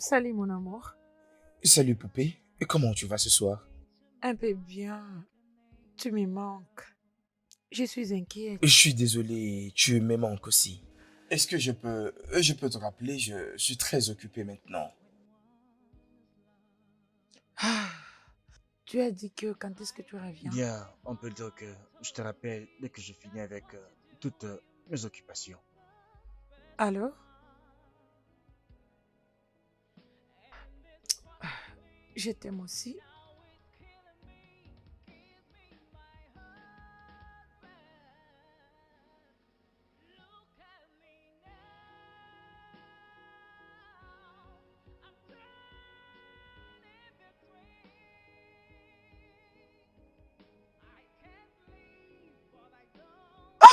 Salut mon amour. Salut poupée, et comment tu vas ce soir? Un peu bien. Tu me manques. Je suis inquiète. Je suis désolé, tu me manques aussi. Est-ce que je peux te rappeler, je suis très occupé maintenant. Ah, tu as dit que quand est-ce que tu reviens? Bien, on peut dire que je te rappelle dès que je finis avec toutes mes occupations. Allô? Je t'aime aussi. Ah!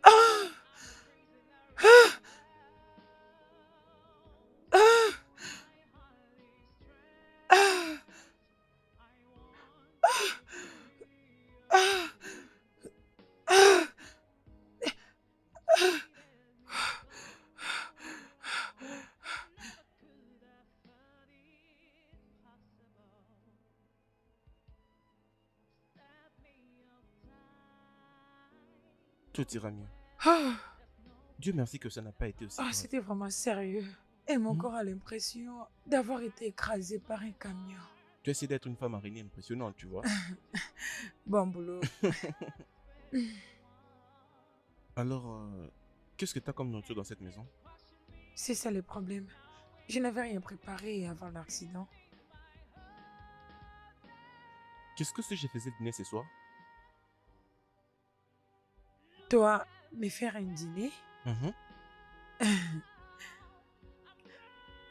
Ah! Ah! Ah! Ah! Ah! Tout ira mieux. Ah! Dieu merci que ça n'a pas été aussi Ah, grave. c'était vraiment sérieux. Et mon Hmm? corps a l'impression d'avoir été écrasé par un camion. Tu essaies d'être une femme araignée impressionnante, tu vois. Bon boulot. Alors, qu'est-ce que tu as comme nourriture dans cette maison? C'est ça le problème. Je n'avais rien préparé avant l'accident. Qu'est-ce que si je faisais dîner ce soir? Toi, me faire un dîner? Mhm.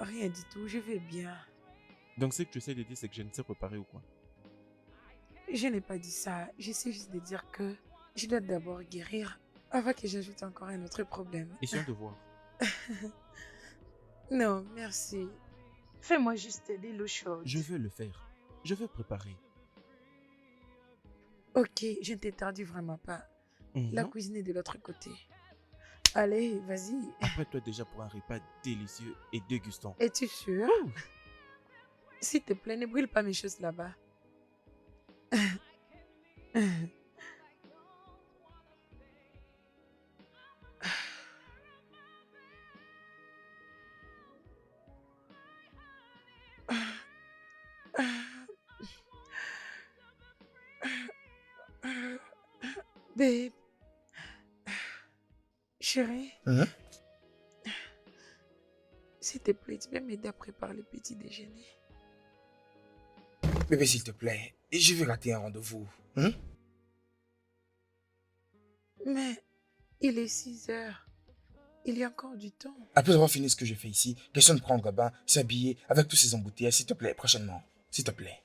Rien du tout, je vais bien. Donc, ce que tu essaies de dire, c'est que je ne sais préparer ou quoi? Je n'ai pas dit ça. J'essaie juste de dire que je dois d'abord guérir avant que j'ajoute encore un autre problème. Essayons de voir. Non, merci. Fais-moi juste de l'eau chaude. Je veux le faire. Je veux préparer. Ok, je ne t'interdis vraiment pas. La Mhm. cuisine est de l'autre côté. Allez, vas-y. Prête-toi déjà pour un repas délicieux et dégustant. Es-tu sûr? S'il te plaît, ne brûle pas mes choses là-bas. Babe. Chérie, Hein? s'il te plaît, tu peux m'aider à préparer le petit déjeuner. Bébé, s'il te plaît, je vais rater un rendez-vous. Hein? Mais il est 6 heures. Il y a encore du temps. Après avoir fini ce que je fais ici, question de prendre un bain, s'habiller avec tous ces embouteillages, s'il te plaît, prochainement. S'il te plaît.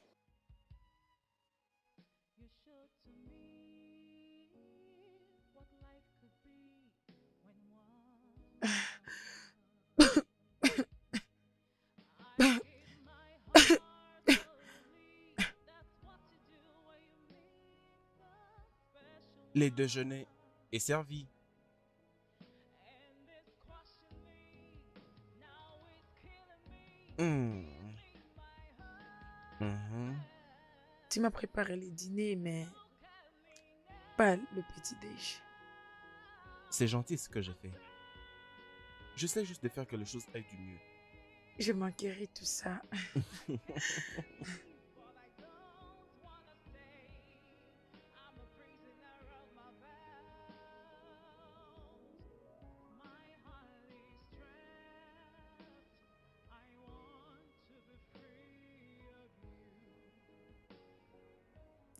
Le déjeuner est servi. Hmm. Mhm. Tu m'as préparé le dîner, mais pas le petit déj. C'est gentil ce que j'ai fait. J'essaie juste de faire que les choses aillent du mieux. Je manquerai tout ça.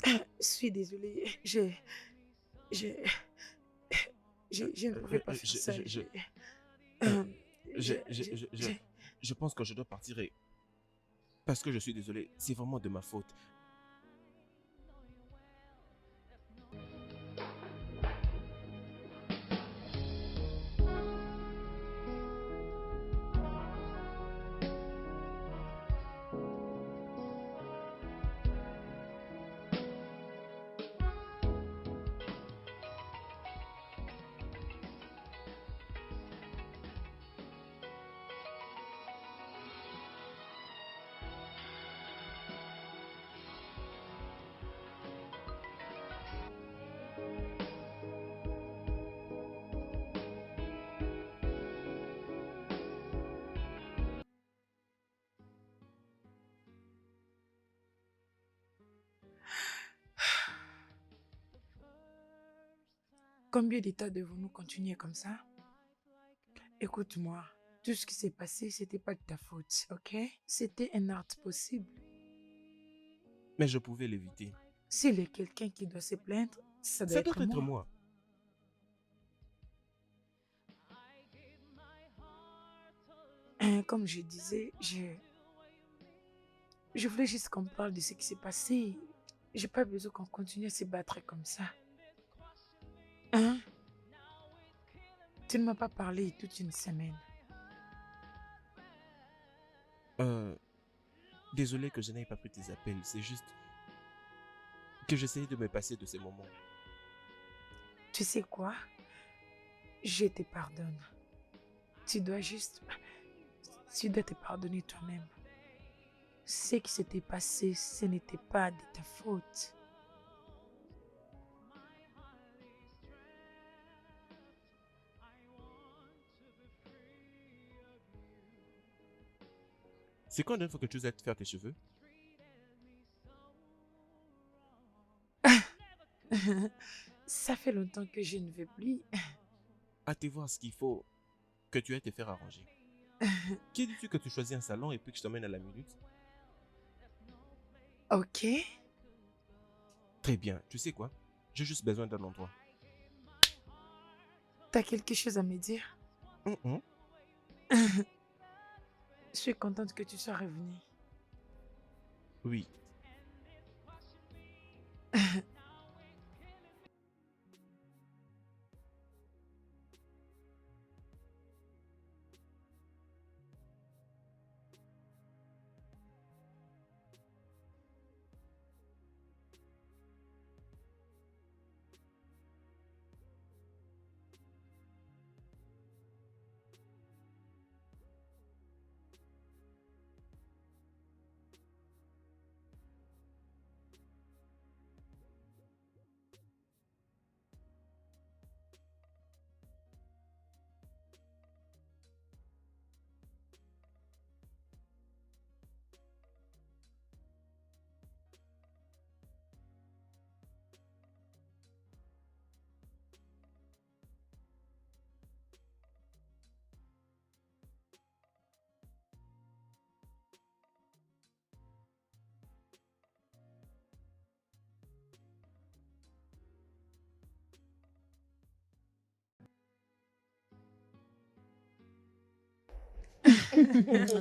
Je suis désolée. Je, je ne pouvais pas faire ça. Je pense que je dois partir et... Parce que je suis désolé, c'est vraiment de ma faute. Combien d'états devons-nous continuer comme ça? Écoute-moi, tout ce qui s'est passé, c'était pas de ta faute, ok? C'était un art possible. Mais je pouvais l'éviter. S'il y a quelqu'un qui doit se plaindre, ça doit Ça être doit être moi. moi. Comme je disais, je voulais juste qu'on parle de ce qui s'est passé. J'ai pas besoin qu'on continue à se battre comme ça. Hein? Tu ne m'as pas parlé toute une semaine. Désolé que je n'aie pas pris tes appels. C'est juste que j'essayais de me passer de ces moments. Tu sais quoi? Je te pardonne. Tu dois te pardonner toi-même. Ce qui s'était passé, ce n'était pas de ta faute. C'est quand la dernière fois que tu as faire tes cheveux? Ça fait longtemps que je ne vais plus. Hâte voir ce qu'il faut que tu aies te faire arranger. Qui dis-tu que tu choisis un salon et puis que je t'emmène à la minute? Ok. Très bien. Tu sais quoi? J'ai juste besoin d'un endroit. T'as quelque chose à me dire? Je suis contente que tu sois revenue. Oui.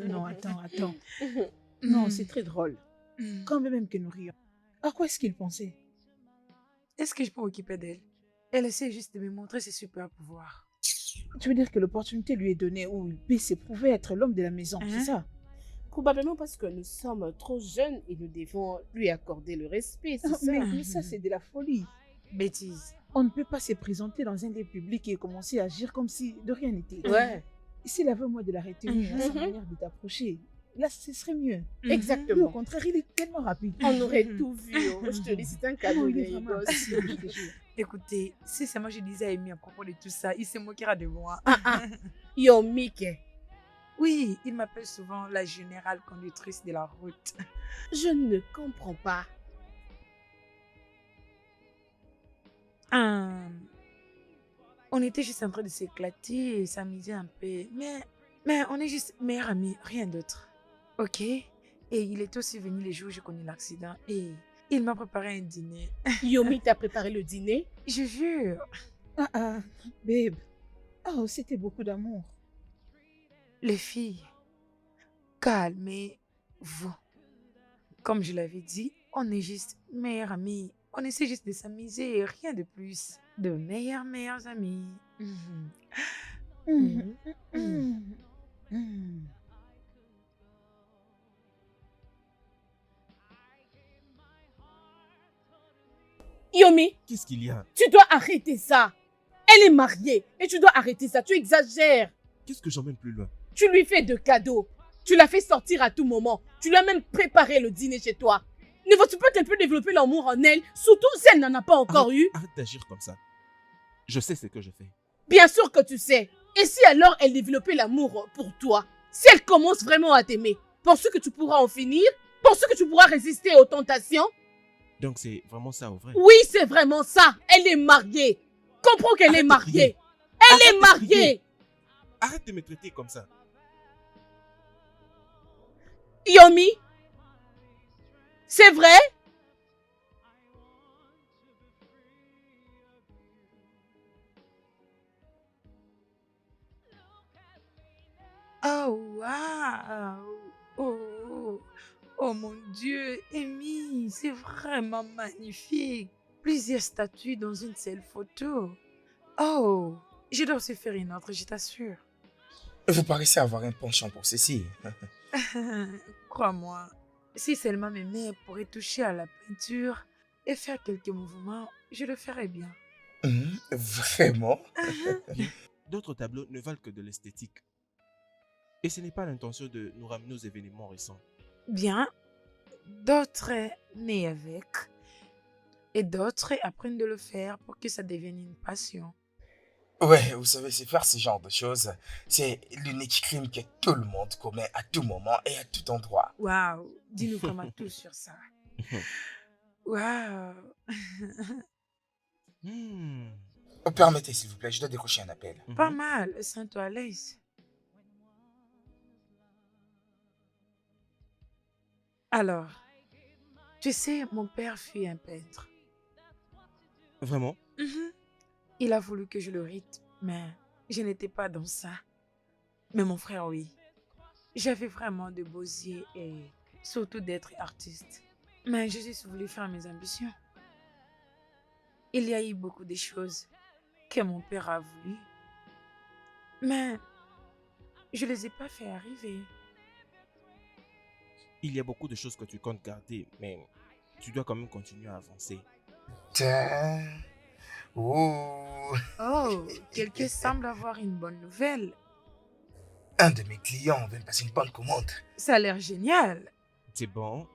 Non, attends. Non, c'est très drôle. Quand même que nous rions. À quoi est-ce qu'il pensait? Est-ce que je peux m'occuper d'elle? Elle essaie juste de me montrer ses super pouvoirs. Tu veux dire que l'opportunité lui est donnée où il peut s'éprouver être l'homme de la maison, c'est ça? Probablement parce que nous sommes trop jeunes et nous devons lui accorder le respect, c'est ça? Mais ça, c'est de la folie. Bêtise. On ne peut pas se présenter dans un lieu public et commencer à agir comme si de rien n'était. Ouais. S'il avait moi de la retenue à sa manière de t'approcher, là, ce serait mieux. Lui, au Exactement. contraire, il est tellement rapide. On aurait tout vu. Oh. Je te dis, c'est un cadeau, il est vraiment gosse. impossible, je te jure. Écoutez, si c'est moi je disais à Amy à propos de tout ça, il se moquera de moi. Yo, Mickey, Oui, il m'appelle souvent la générale conductrice de la route. je ne comprends pas. On était juste en train de s'éclater et s'amuser un peu. Mais on est juste meilleurs amis, rien d'autre. Ok? Et il est aussi venu les jours où j'ai connu l'accident et il m'a préparé un dîner. Yomi t'a préparé le dîner? Je jure. Babe. Oh, c'était beaucoup d'amour. Les filles, calmez-vous. Comme je l'avais dit, on est juste meilleurs amis. On essaie juste de s'amuser, rien de plus. De meilleurs amis. Yomi, Qu'est-ce qu'il y a? tu dois arrêter ça. Elle est mariée et tu dois arrêter ça. Tu exagères. Qu'est-ce que j'emmène plus loin? Tu lui fais de cadeaux. Tu la fais sortir à tout moment. Tu lui as même préparé le dîner chez toi. Ne vois-tu pas qu'elle peut développer l'amour en elle, surtout si elle n'en a pas encore eu? Arrête d'agir comme ça. Je sais ce que je fais. Bien sûr que tu sais. Et si alors elle développait l'amour pour toi? Si elle commence vraiment à t'aimer, penses-tu que tu pourras en finir? Penses-tu que tu pourras résister aux tentations? Donc c'est vraiment ça au vrai? Oui, c'est vraiment ça. Elle est mariée. comprends qu'elle est Arrête de mariée. crier. Elle Arrête est de mariée. crier. Arrête de me traiter comme ça. Yomi, c'est vrai? Oh, waouh! Oh, oh mon Dieu, Amy, c'est vraiment magnifique. Plusieurs statues dans une seule photo. Oh, je dois se faire une autre, je t'assure. Vous paraissez avoir un penchant pour ceci. Crois-moi, si seulement mes mains pourraient toucher à la peinture et faire quelques mouvements, je le ferais bien. Vraiment? Bien, d'autres tableaux ne valent que de l'esthétique. Et ce n'est pas l'intention de nous ramener aux événements récents. Bien, d'autres nés avec et d'autres apprennent de le faire pour que ça devienne une passion. Ouais, vous savez, c'est faire ce genre de choses. C'est l'unique crime que tout le monde commet à tout moment et à tout endroit. Waouh, dis-nous vraiment tout sur ça. Waouh. Hmm. Permettez, s'il vous plaît, je dois décrocher un appel. Pas mal, sens-toi à l'aise. Alors, tu sais, mon père fut un peintre. Vraiment? Mhm. Il a voulu que je le rite, mais je n'étais pas dans ça. Mais mon frère, oui. J'avais vraiment de beaux yeux et surtout d'être artiste. Mais je suis voulu faire mes ambitions. Il y a eu beaucoup de choses que mon père a voulu, mais je les ai pas fait arriver. Il y a beaucoup de choses que tu comptes garder, mais tu dois quand même continuer à avancer. Tiens. Oh. Oh, quelqu'un semble avoir une bonne nouvelle. Un de mes clients vient de passer une bonne commande. Ça a l'air génial. C'est bon,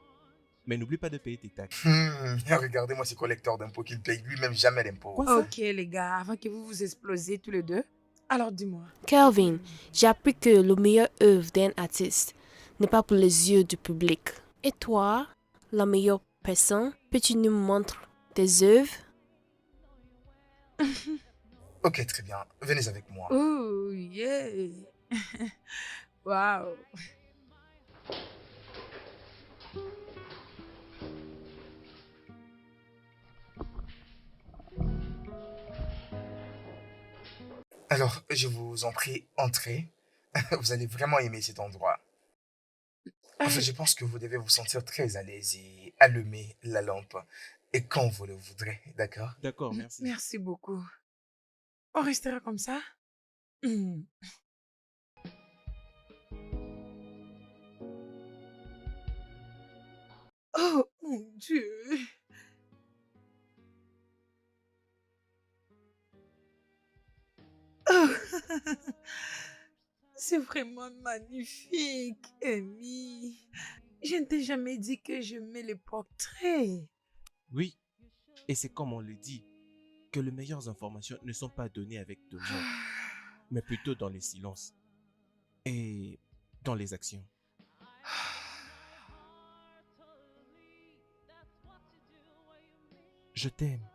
mais n'oublie pas de payer tes taxes. Regardez-moi ce collecteur d'impôts qu'il paye lui-même jamais d'impôts. Quoi ça? Ok les gars, avant que vous vous explosiez tous les deux, alors dis-moi. Kelvin, j'ai appris que le meilleur œuvre d'un artiste n'est pas pour les yeux du public. Et toi, la meilleure personne, peux-tu nous montrer tes œuvres? Ok, très bien. Venez avec moi. Oh, yeah. Waouh. Alors, je vous en prie, entrez. Vous allez vraiment aimer cet endroit. En fait, je pense que vous devez vous sentir très à l'aise et allumer la lampe. Et quand vous le voudrez, d'accord? D'accord, merci. Merci beaucoup. On restera comme ça? Hmm. Oh mon Dieu. Oh. C'est vraiment magnifique, Amy. Je ne t'ai jamais dit que j'aimais les portraits. Oui, et c'est comme on le dit, que les meilleures informations ne sont pas données avec de mots, mais plutôt dans les silences et dans les actions. Je t'aime.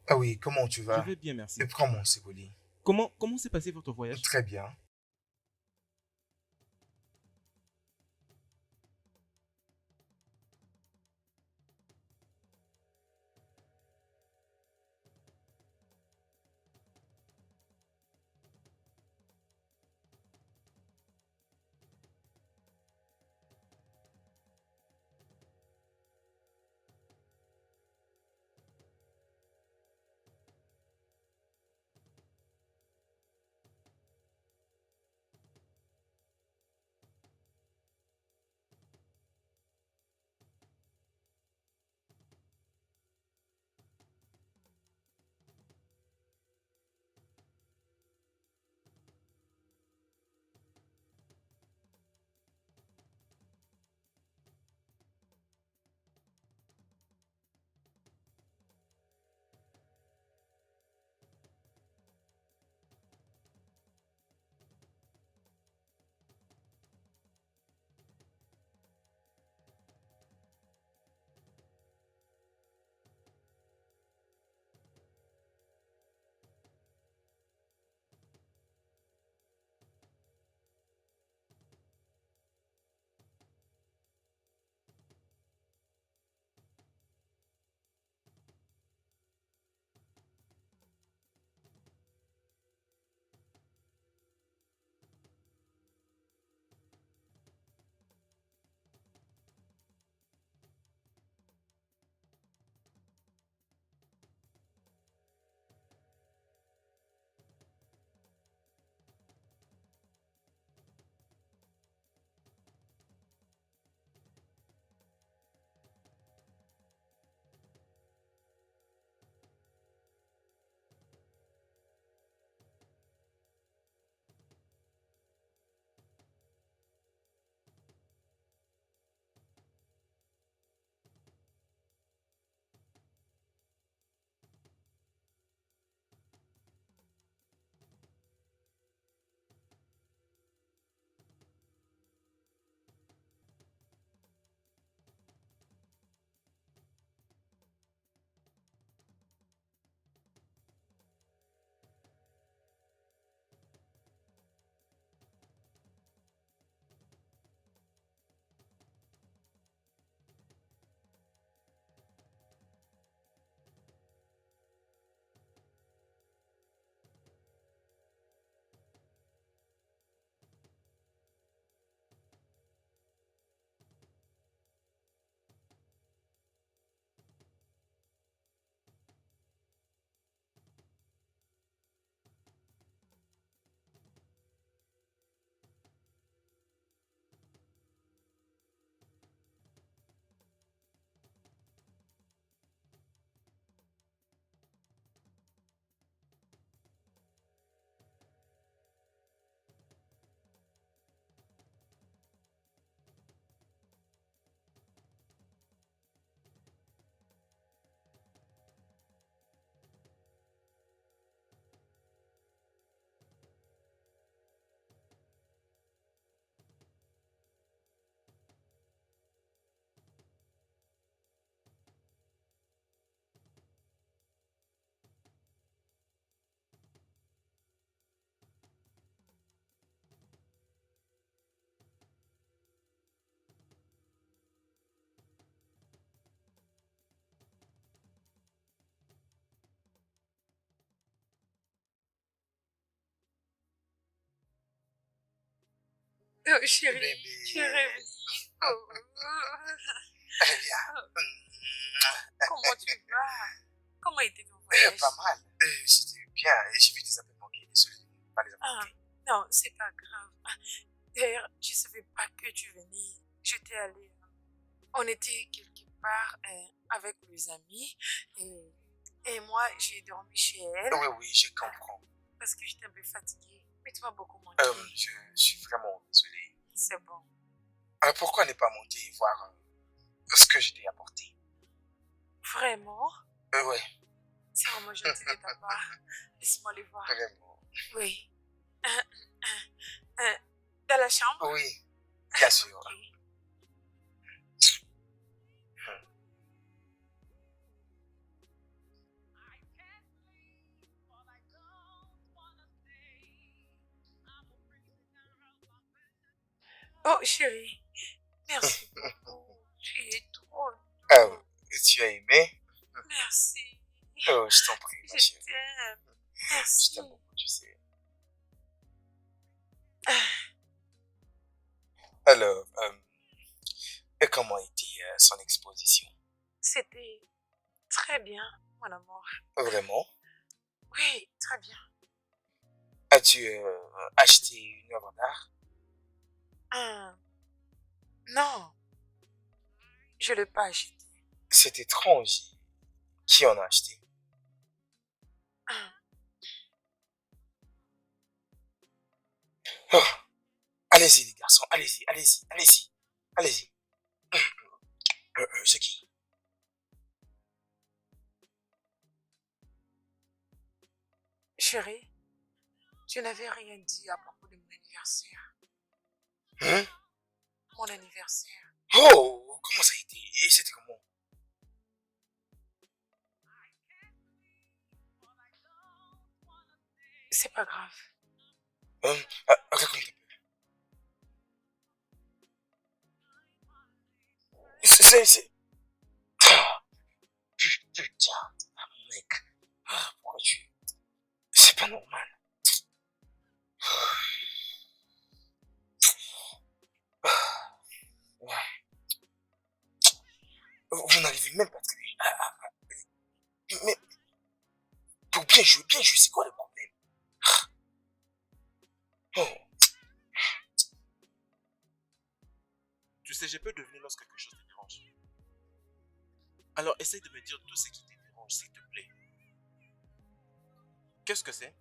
Ah oui, comment tu Je vas? vais bien, merci. Prends mon cigoli. Comment s'est passé votre voyage? Très bien. Oh, chérie, Bébé. tu es revenu. Oh. Allez, viens. Comment tu vas? Comment était ton voyage? Pas mal. C'était bien. Et j'ai vu tes appels manqués. Désolé de ne pas les avoir Ah, pris. non, c'est pas grave. Ah, d'ailleurs, je savais pas que tu venais. J'étais allée. On était quelque part avec les amis et moi, j'ai dormi chez elle Oui, oui, je comprends. parce que j'étais un peu fatiguée. Mais tu m'as beaucoup manqué. Je suis vraiment désolé. C'est bon. Pourquoi ne pas monter et voir ce que je t'ai apporté? Vraiment? Ouais, C'est vraiment gentil de ta part. Laisse-moi les voir. vraiment. Oui. Dans la chambre? Oui, bien sûr. Ok. Oh, chérie, merci beaucoup. Tu es trop. Tu as aimé? Merci. Oh, je t'en prie, ma Je chérie. t'aime. Je Merci. t'aime beaucoup, tu sais. Alors, et comment était son exposition? C'était très bien, mon amour. Vraiment? Oui, très bien. As-tu acheté une œuvre d'art? Non, je ne l'ai pas acheté. C'est étrange. Qui en a acheté? Hum, Oh, allez-y, les garçons, allez-y, allez-y, allez-y, allez-y. C'est qui? Chérie, tu n'avais rien dit à propos de mon anniversaire. Hein? Mon anniversaire. Oh, comment ça a été? Et c'était comment? C'est pas grave. Raconte un peu. C'est... Ah, putain, mec. Pourquoi tu... C'est pas normal. Vous n'arrivez même pas à trouver. Mais pour bien jouer, c'est quoi le problème? Oh, Tu sais, je peux deviner lorsque quelque chose te dérange. Alors essaye de me dire tout ce qui te dérange, s'il te plaît. Qu'est-ce que c'est?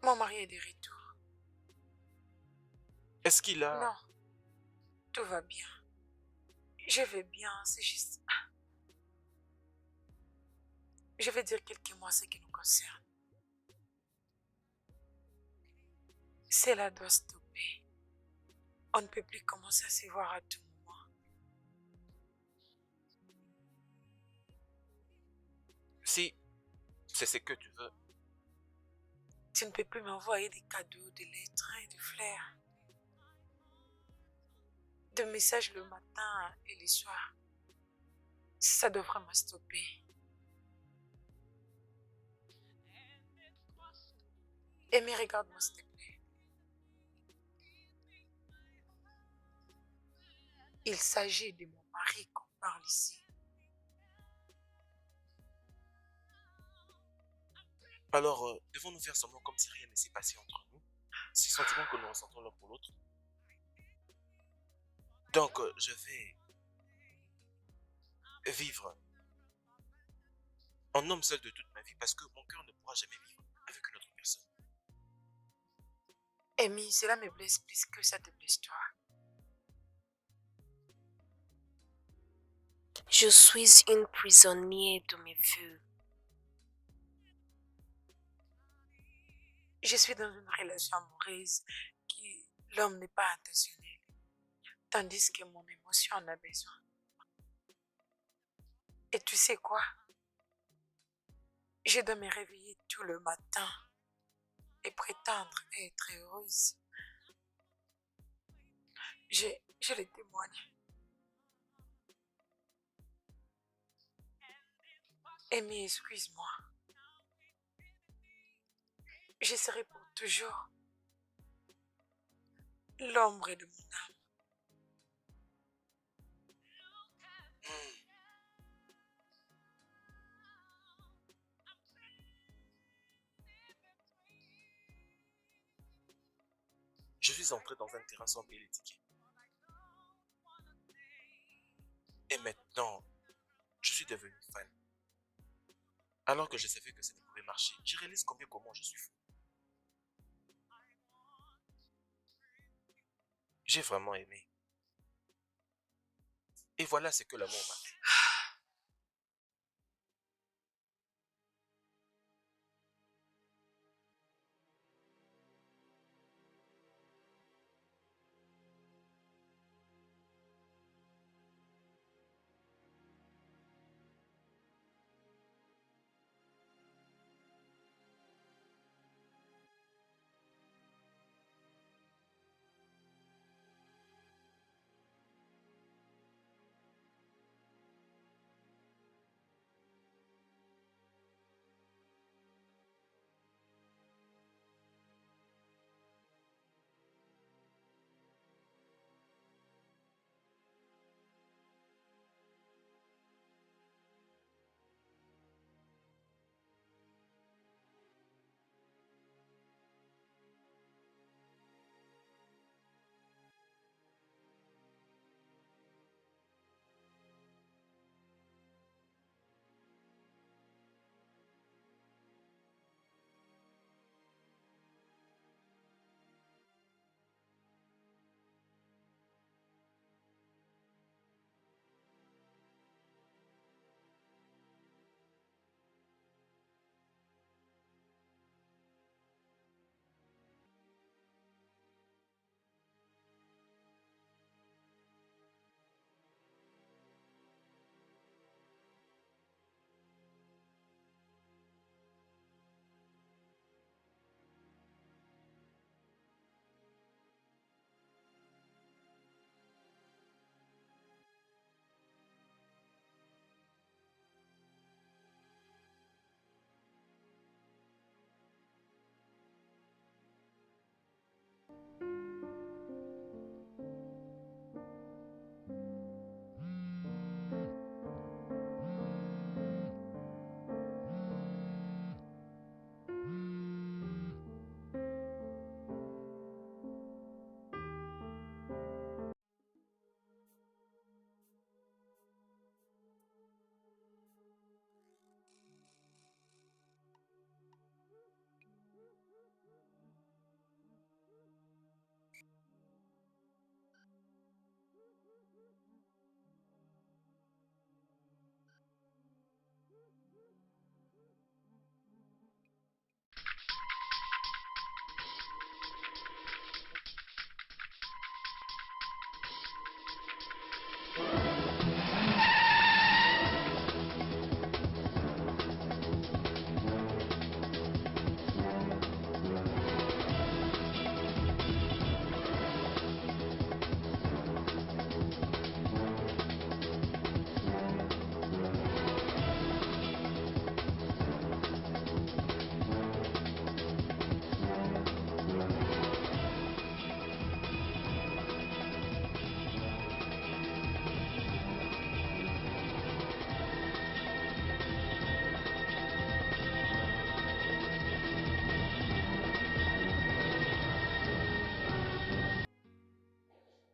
Mon mari est de retour. Est-ce qu'il a... Non, tout va bien. Je vais bien, c'est juste. Je vais dire quelques mots ce qui nous concerne. Cela doit stopper. On ne peut plus commencer à se voir à tout moment. Si c'est ce que tu veux, Tu ne peux plus m'envoyer des cadeaux, des lettres et des fleurs. Des messages le matin et le soir. Ça doit vraiment stopper. Et mais regarde-moi s'il te plaît. Il s'agit de mon mari qu'on parle ici. alors devons-nous faire semblant comme si rien ne s'est passé entre nous? Ces sentiments que nous ressentons l'un pour l'autre. Donc je vais vivre en homme seul de toute ma vie parce que mon cœur ne pourra jamais vivre avec une autre personne. Amy, cela me blesse plus que ça te blesse toi. Je suis une prisonnière de mes vœux. Je suis dans une relation amoureuse qui l'homme n'est pas intentionnel, tandis que mon émotion en a besoin. Et tu sais quoi? Je dois me réveiller tout le matin et prétendre être heureuse. Je le témoigne. Amy, excuse-moi. je serai pour toujours l'ombre de mon âme. Je suis entré dans un terrain sans payer les tickets. Et maintenant, je suis devenu fan. Alors que je savais que ça ne pouvait marcher, je réalise comment je suis fou. J'ai vraiment aimé. Et voilà ce que l'amour m'a fait.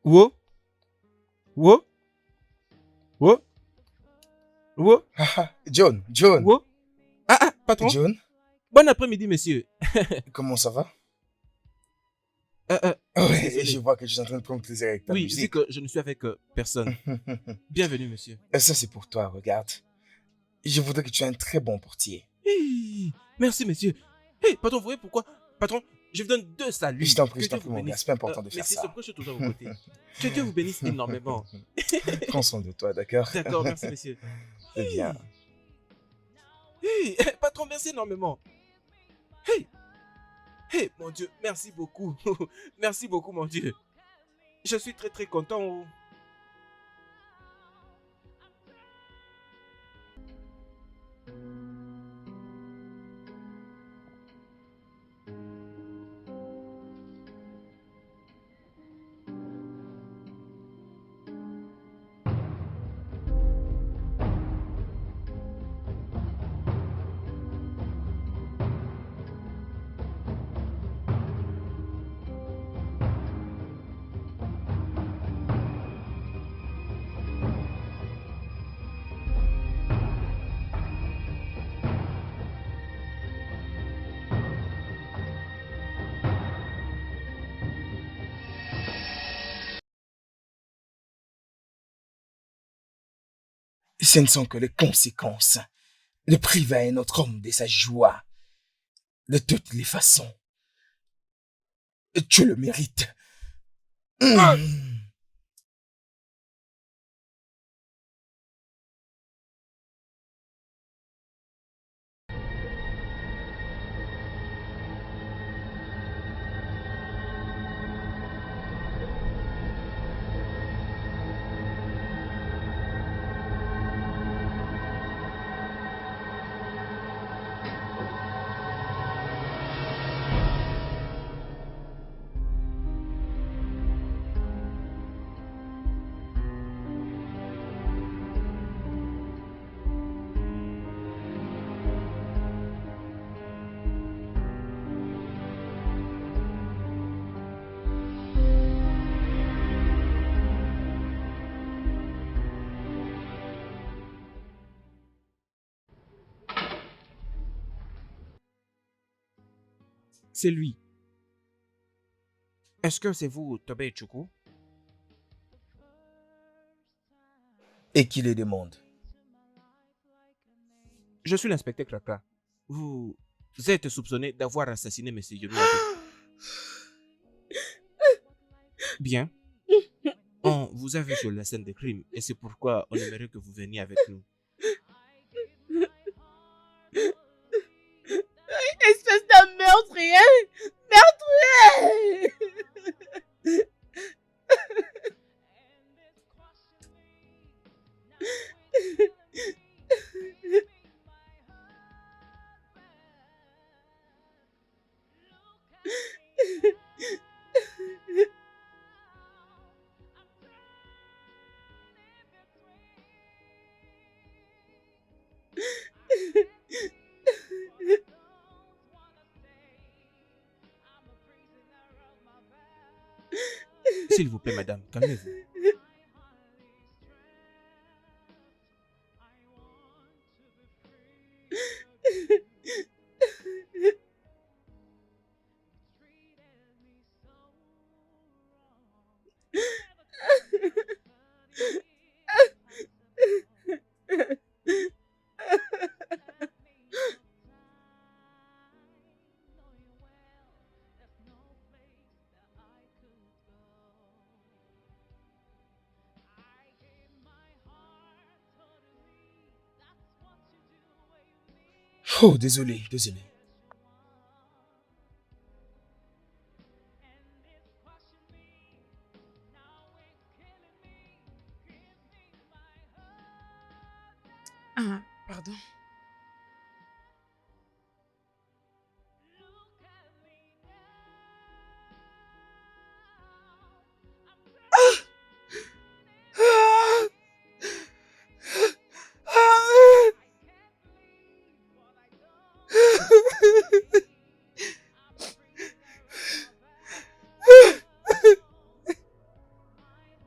Wo? Wo? Wo? Wo? John, John. Wo? Ah, patron. John, Bon après-midi, monsieur. comment ça va? Désolé. Ouais, je vois que tu es en train de prendre plaisir avec ta Oui, musique. vu que je ne suis avec personne. Bienvenue, monsieur. Ça, c'est pour toi, regarde. Je voudrais que tu aies un très bon portier. Hey, merci, monsieur. Hey, patron, vous voyez pourquoi? Patron, je vous donne 2 saluts. Je t'en prie, Que Dieu vous mon gars. bénisse. C'est pas important de Mais faire c'est ça. ce que je suis toujours à vos côtés. Que Dieu vous bénisse énormément. Prends soin de toi, d'accord? D'accord, merci, monsieur. C'est bien. Hey, patron, merci énormément. Hey, hey, mon Dieu, merci beaucoup. Merci beaucoup, mon Dieu. Je suis très, très content. Ce ne sont que les conséquences de priver un autre homme de sa joie. De toutes les façons, tu le mérites. C'est lui. Est-ce que c'est vous, Tobé Choukou? Et qui les demande? Je suis l'inspecteur Kraka. Vous êtes soupçonné d'avoir assassiné M. Yoruabe. Bien. On vous a vu sur la scène de crime et c'est pourquoi on aimerait que vous veniez avec nous. Espèce de meurtrier! Meurtrier! S'il vous plaît, madame, calmez-vous. Oh, désolé. Ah, pardon.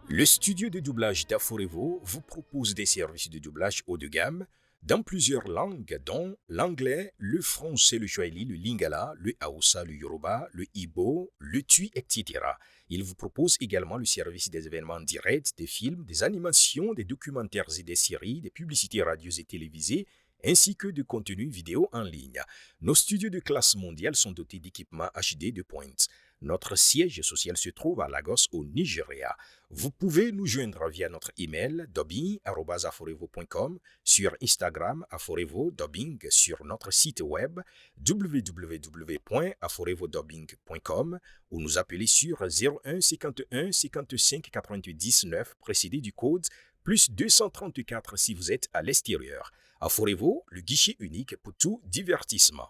Le studio de doublage d'Aforevo vous propose des services de doublage haut de gamme dans plusieurs langues, dont l'anglais, le français, le swahili, le lingala, le hausa, le yoruba, le igbo, le tui, etc. Il vous propose également le service des événements directs, des films, des animations, des documentaires et des séries, des publicités radios et télévisées, ainsi que de contenus vidéo en ligne. Nos studios de classe mondiale sont dotés d'équipements HD de pointe. Notre siège social se trouve à Lagos, au Nigeria. Vous pouvez nous joindre via notre email dubbing@aforevo.com, sur Instagram aforevo-dubbing, sur notre site web www.aforevodubbing.com ou nous appeler sur 01 51 55 99 précédé du code plus 234 si vous êtes à l'extérieur. Aforevo, le guichet unique pour tout divertissement.